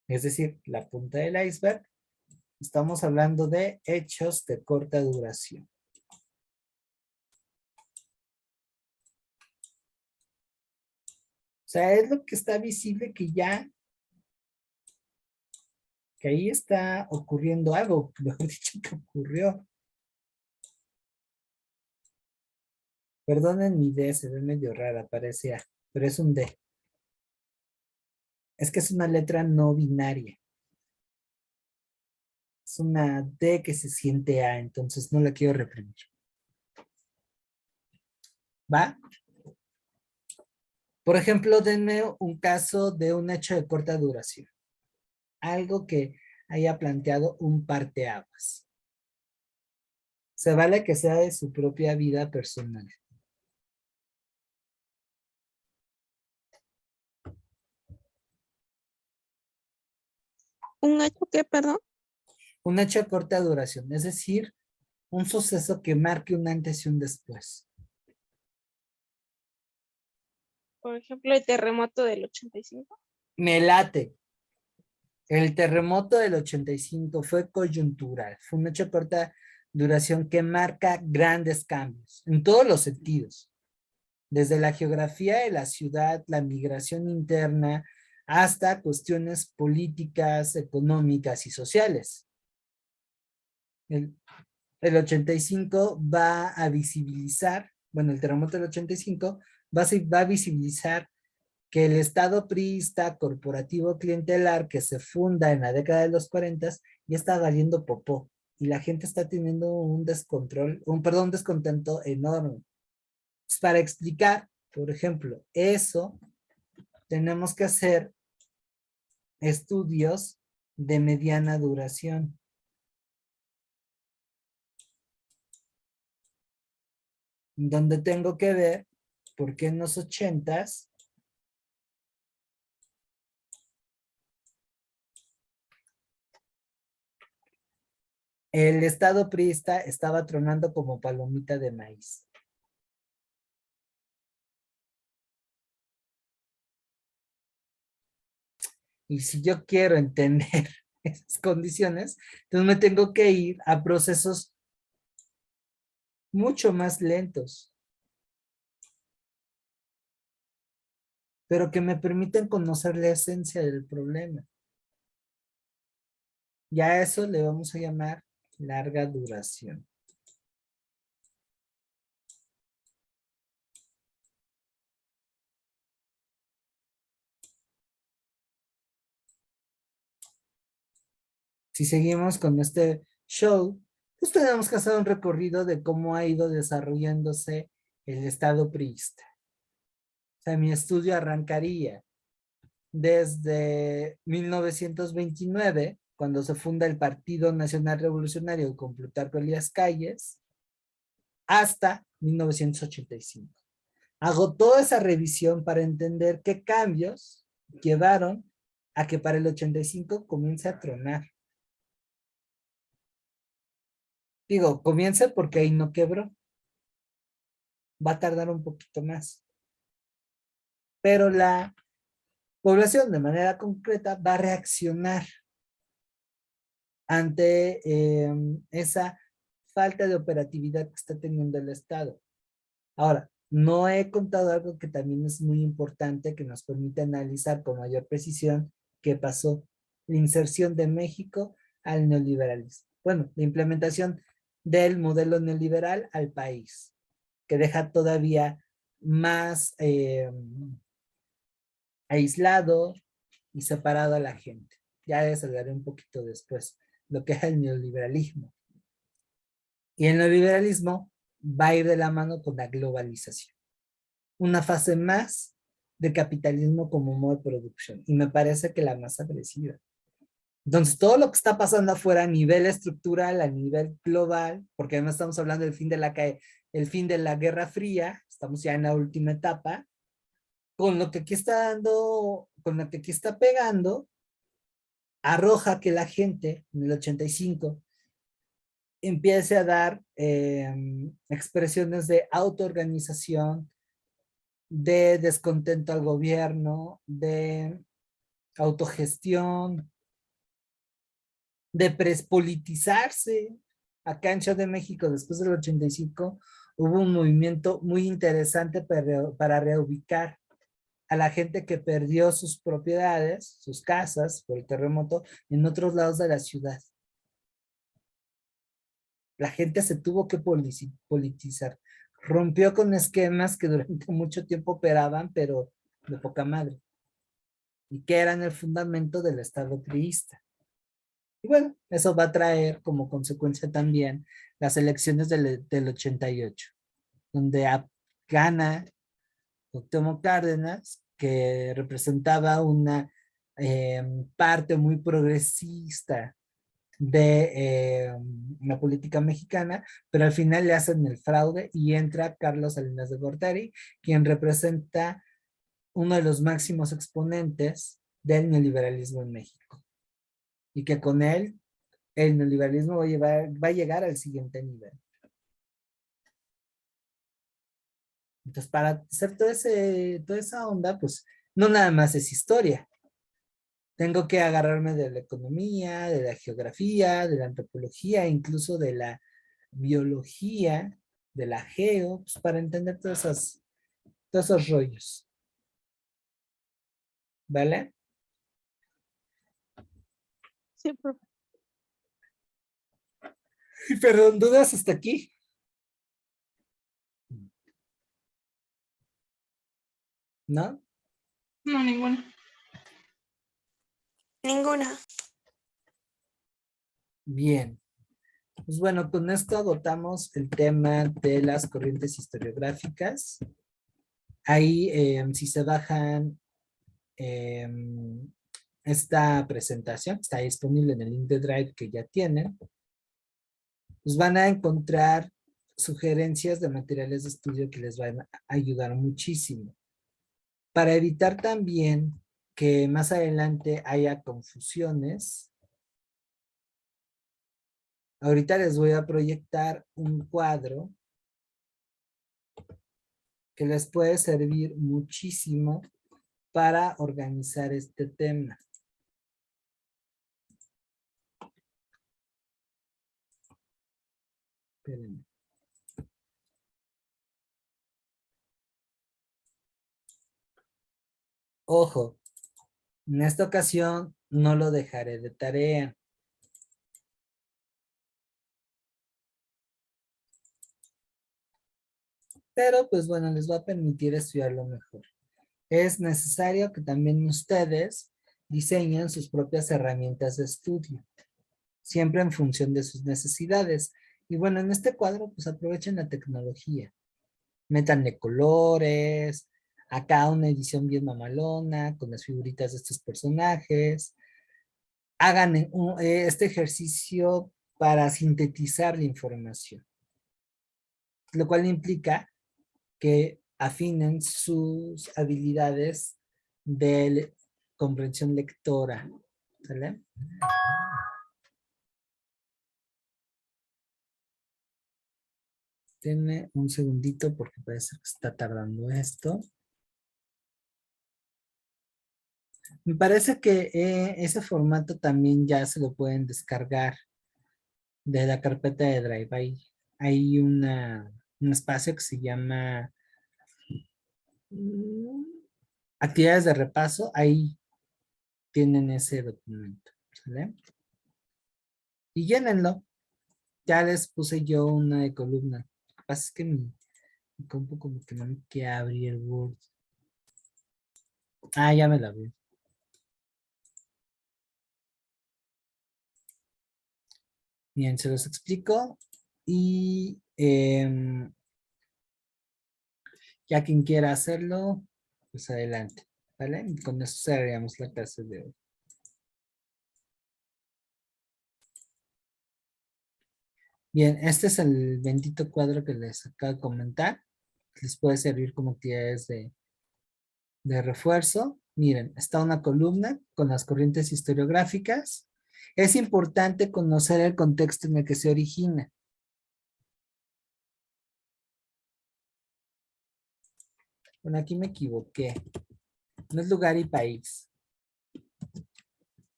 es decir, la punta del iceberg, estamos hablando de hechos de corta duración. O sea, es lo que está visible que ahí está ocurriendo algo, mejor dicho, que ocurrió. Perdonen mi D, se ve medio rara, parece A, pero es un D. Es que es una letra no binaria. Es una D que se siente A, entonces no la quiero reprimir. ¿Va? Por ejemplo, denme un caso de un hecho de corta duración. Algo que haya planteado un parteaguas. Se vale que sea de su propia vida personal. ¿Un hecho qué, perdón? Un hecho de corta duración, es decir, un suceso que marque un antes y un después. Por ejemplo, el terremoto del 85. Me late. El terremoto del 85 fue coyuntural, fue un hecho de corta duración que marca grandes cambios en todos los sentidos. Desde la geografía de la ciudad, la migración interna, hasta cuestiones políticas, económicas y sociales. El 85 va a visibilizar, bueno, el terremoto del 85 va a visibilizar que el Estado priista corporativo clientelar que se funda en la década de los 40 ya está valiendo popó y la gente está teniendo un descontento enorme. Para explicar, por ejemplo, eso tenemos que hacer estudios de mediana duración. Donde tengo que ver por qué en los 80s el Estado priista estaba tronando como palomita de maíz. Y si yo quiero entender esas condiciones, entonces me tengo que ir a procesos mucho más lentos, pero que me permiten conocer la esencia del problema. Y a eso le vamos a llamar larga duración. Si seguimos con este show, pues tenemos que hacer un recorrido de cómo ha ido desarrollándose el Estado priista. O sea, mi estudio arrancaría desde 1929, cuando se funda el Partido Nacional Revolucionario con Plutarco Elías Calles, hasta 1985. Hago toda esa revisión para entender qué cambios llevaron a que para el 85 comience a tronar. Digo, comience porque ahí no quebró. Va a tardar un poquito más. Pero la población de manera concreta va a reaccionar ante esa falta de operatividad que está teniendo el Estado. Ahora, no he contado algo que también es muy importante, que nos permite analizar con mayor precisión qué pasó. La inserción de México al neoliberalismo. Bueno, la implementación del modelo neoliberal al país, que deja todavía más aislado y separado a la gente. Ya les hablaré un poquito después lo que es el neoliberalismo. Y el neoliberalismo va a ir de la mano con la globalización. Una fase más de capitalismo como modo de producción. Y me parece que la más agresiva. Entonces, todo lo que está pasando afuera a nivel estructural, a nivel global, porque no estamos hablando del fin de el fin de la Guerra Fría, estamos ya en la última etapa, con lo que aquí está dando, con lo que aquí está pegando, arroja que la gente en el 85 empiece a dar expresiones de autoorganización, de descontento al gobierno, de autogestión, de prespolitizarse. Acá en Ciudad de México, después del 85, hubo un movimiento muy interesante para reubicar a la gente que perdió sus propiedades, sus casas por el terremoto, en otros lados de la ciudad. La gente se tuvo que politizar. Rompió con esquemas que durante mucho tiempo operaban, pero de poca madre. Y que eran el fundamento del Estado priista. Y bueno, eso va a traer como consecuencia también las elecciones del 88, donde gana Cuauhtémoc Cárdenas, que representaba una parte muy progresista de la política mexicana, pero al final le hacen el fraude y entra Carlos Salinas de Gortari, quien representa uno de los máximos exponentes del neoliberalismo en México. Y que con él el neoliberalismo va a llegar al siguiente nivel. Entonces, para hacer toda esa onda, pues no nada más es historia. Tengo que agarrarme de la economía, de la geografía, de la antropología, incluso de la biología, de la geo, pues, para entender todos esos rollos. ¿Vale? Sí, profe. Perdón, ¿dudas hasta aquí? ¿No? No, ninguna. Ninguna. Bien. Pues bueno, con esto agotamos el tema de las corrientes historiográficas. Ahí, si se bajan esta presentación, está disponible en el link de Drive que ya tienen, pues van a encontrar sugerencias de materiales de estudio que les van a ayudar muchísimo. Para evitar también que más adelante haya confusiones, ahorita les voy a proyectar un cuadro que les puede servir muchísimo para organizar este tema. Espérenme. Ojo, en esta ocasión no lo dejaré de tarea. Pero pues bueno, les va a permitir estudiarlo mejor. Es necesario que también ustedes diseñen sus propias herramientas de estudio, siempre en función de sus necesidades. Y bueno, en este cuadro pues aprovechen la tecnología. Métanle colores, acá una edición bien mamalona, con las figuritas de estos personajes. Hagan este ejercicio para sintetizar la información, lo cual implica que afinen sus habilidades de comprensión lectora. ¿Sale? Denme un segundito porque parece que está tardando esto. Me parece que ese formato también ya se lo pueden descargar de la carpeta de Drive. Hay un espacio que se llama actividades de repaso, ahí tienen ese documento, ¿sale? Y llénenlo. Ya les puse yo una de columna. Lo que pasa es que mi compu como que no me quiere abrir el Word. Ah, ya me la abrí. Bien, se los explico. Y ya quien quiera hacerlo, pues adelante, ¿vale? Y con eso cerraríamos la clase de hoy. Bien, este es el bendito cuadro que les acabo de comentar. Les puede servir como actividades de refuerzo. Miren, está una columna con las corrientes historiográficas. Es importante conocer el contexto en el que se origina. Bueno, aquí me equivoqué. No es lugar y país.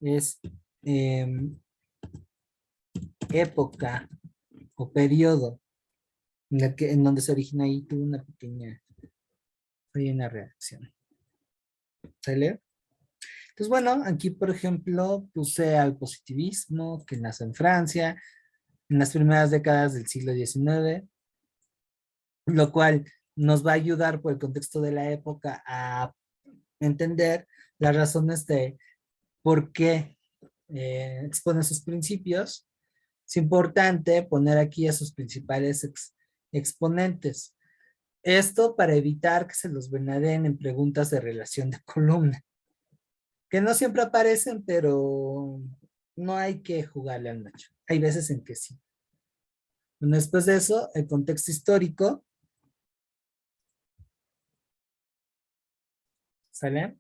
Es época o periodo en donde se origina. Ahí tuve una pequeña reacción. ¿Sale? Entonces, bueno, aquí, por ejemplo, puse al positivismo que nace en Francia en las primeras décadas del siglo XIX, lo cual nos va a ayudar por el contexto de la época a entender las razones de por qué expone sus principios. Es importante poner aquí a sus principales exponentes. Esto para evitar que se los venadeen en preguntas de relación de columna, que no siempre aparecen, pero no hay que jugarle al macho. Hay veces en que sí. Bueno, después de eso, el contexto histórico. ¿Sale?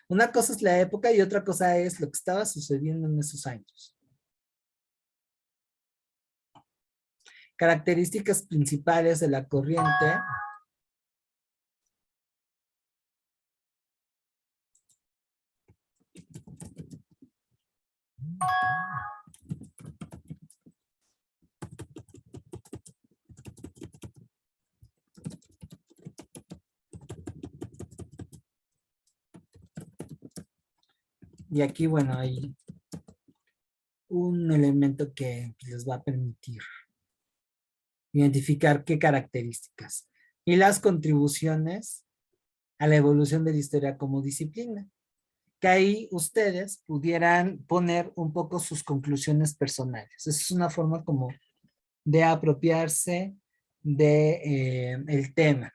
Una cosa es la época y otra cosa es lo que estaba sucediendo en esos años. Características principales de la corriente. Y aquí, bueno, hay un elemento que les va a permitir identificar qué características y las contribuciones a la evolución de la historia como disciplina. Que ahí ustedes pudieran poner un poco sus conclusiones personales. Esa es una forma como de apropiarse de el tema.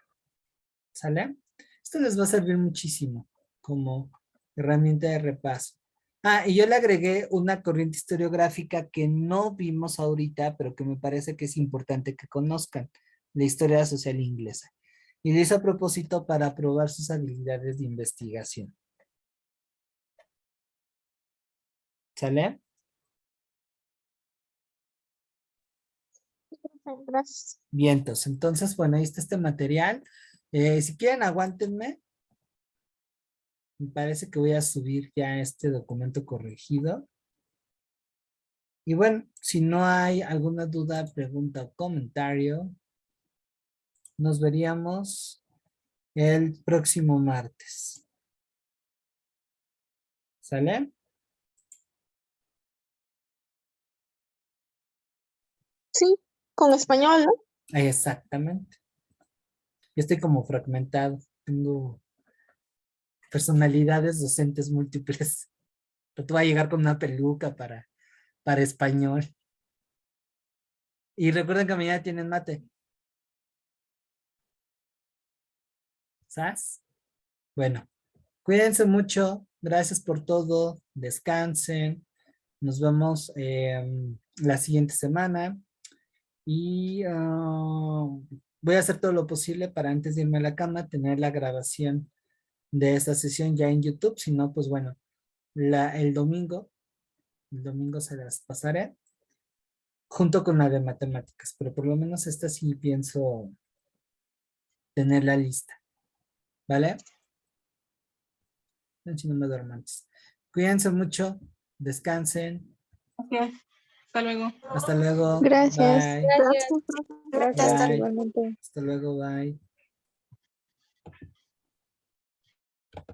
¿Sale? Esto les va a servir muchísimo como herramienta de repaso. Ah, y yo le agregué una corriente historiográfica que no vimos ahorita, pero que me parece que es importante que conozcan, la historia social inglesa. Y lo hice a propósito para probar sus habilidades de investigación. ¿Sale? Gracias. Vientos. Entonces, bueno, ahí está este material. Si quieren, aguántenme. Me parece que voy a subir ya este documento corregido. Y bueno, si no hay alguna duda, pregunta o comentario, nos veríamos el próximo martes. ¿Sale? Sí, con español, ¿no? Exactamente. Yo estoy como fragmentado. Tengo personalidades docentes múltiples. Pero tú vas a llegar con una peluca para español. Y recuerden que mañana tienen mate. ¿Sabes? Bueno, cuídense mucho. Gracias por todo. Descansen. Nos vemos la siguiente semana. Y voy a hacer todo lo posible para antes de irme a la cama tener la grabación de esta sesión ya en YouTube. Si no, pues bueno, el domingo se las pasaré junto con la de matemáticas, pero por lo menos esta sí pienso tenerla lista, ¿vale? Si no me duermo antes. Cuídense mucho, descansen. Gracias. Hasta luego. Hasta luego. Gracias. Bye. Gracias. Gracias, Bye. igualmente. Hasta luego, bye.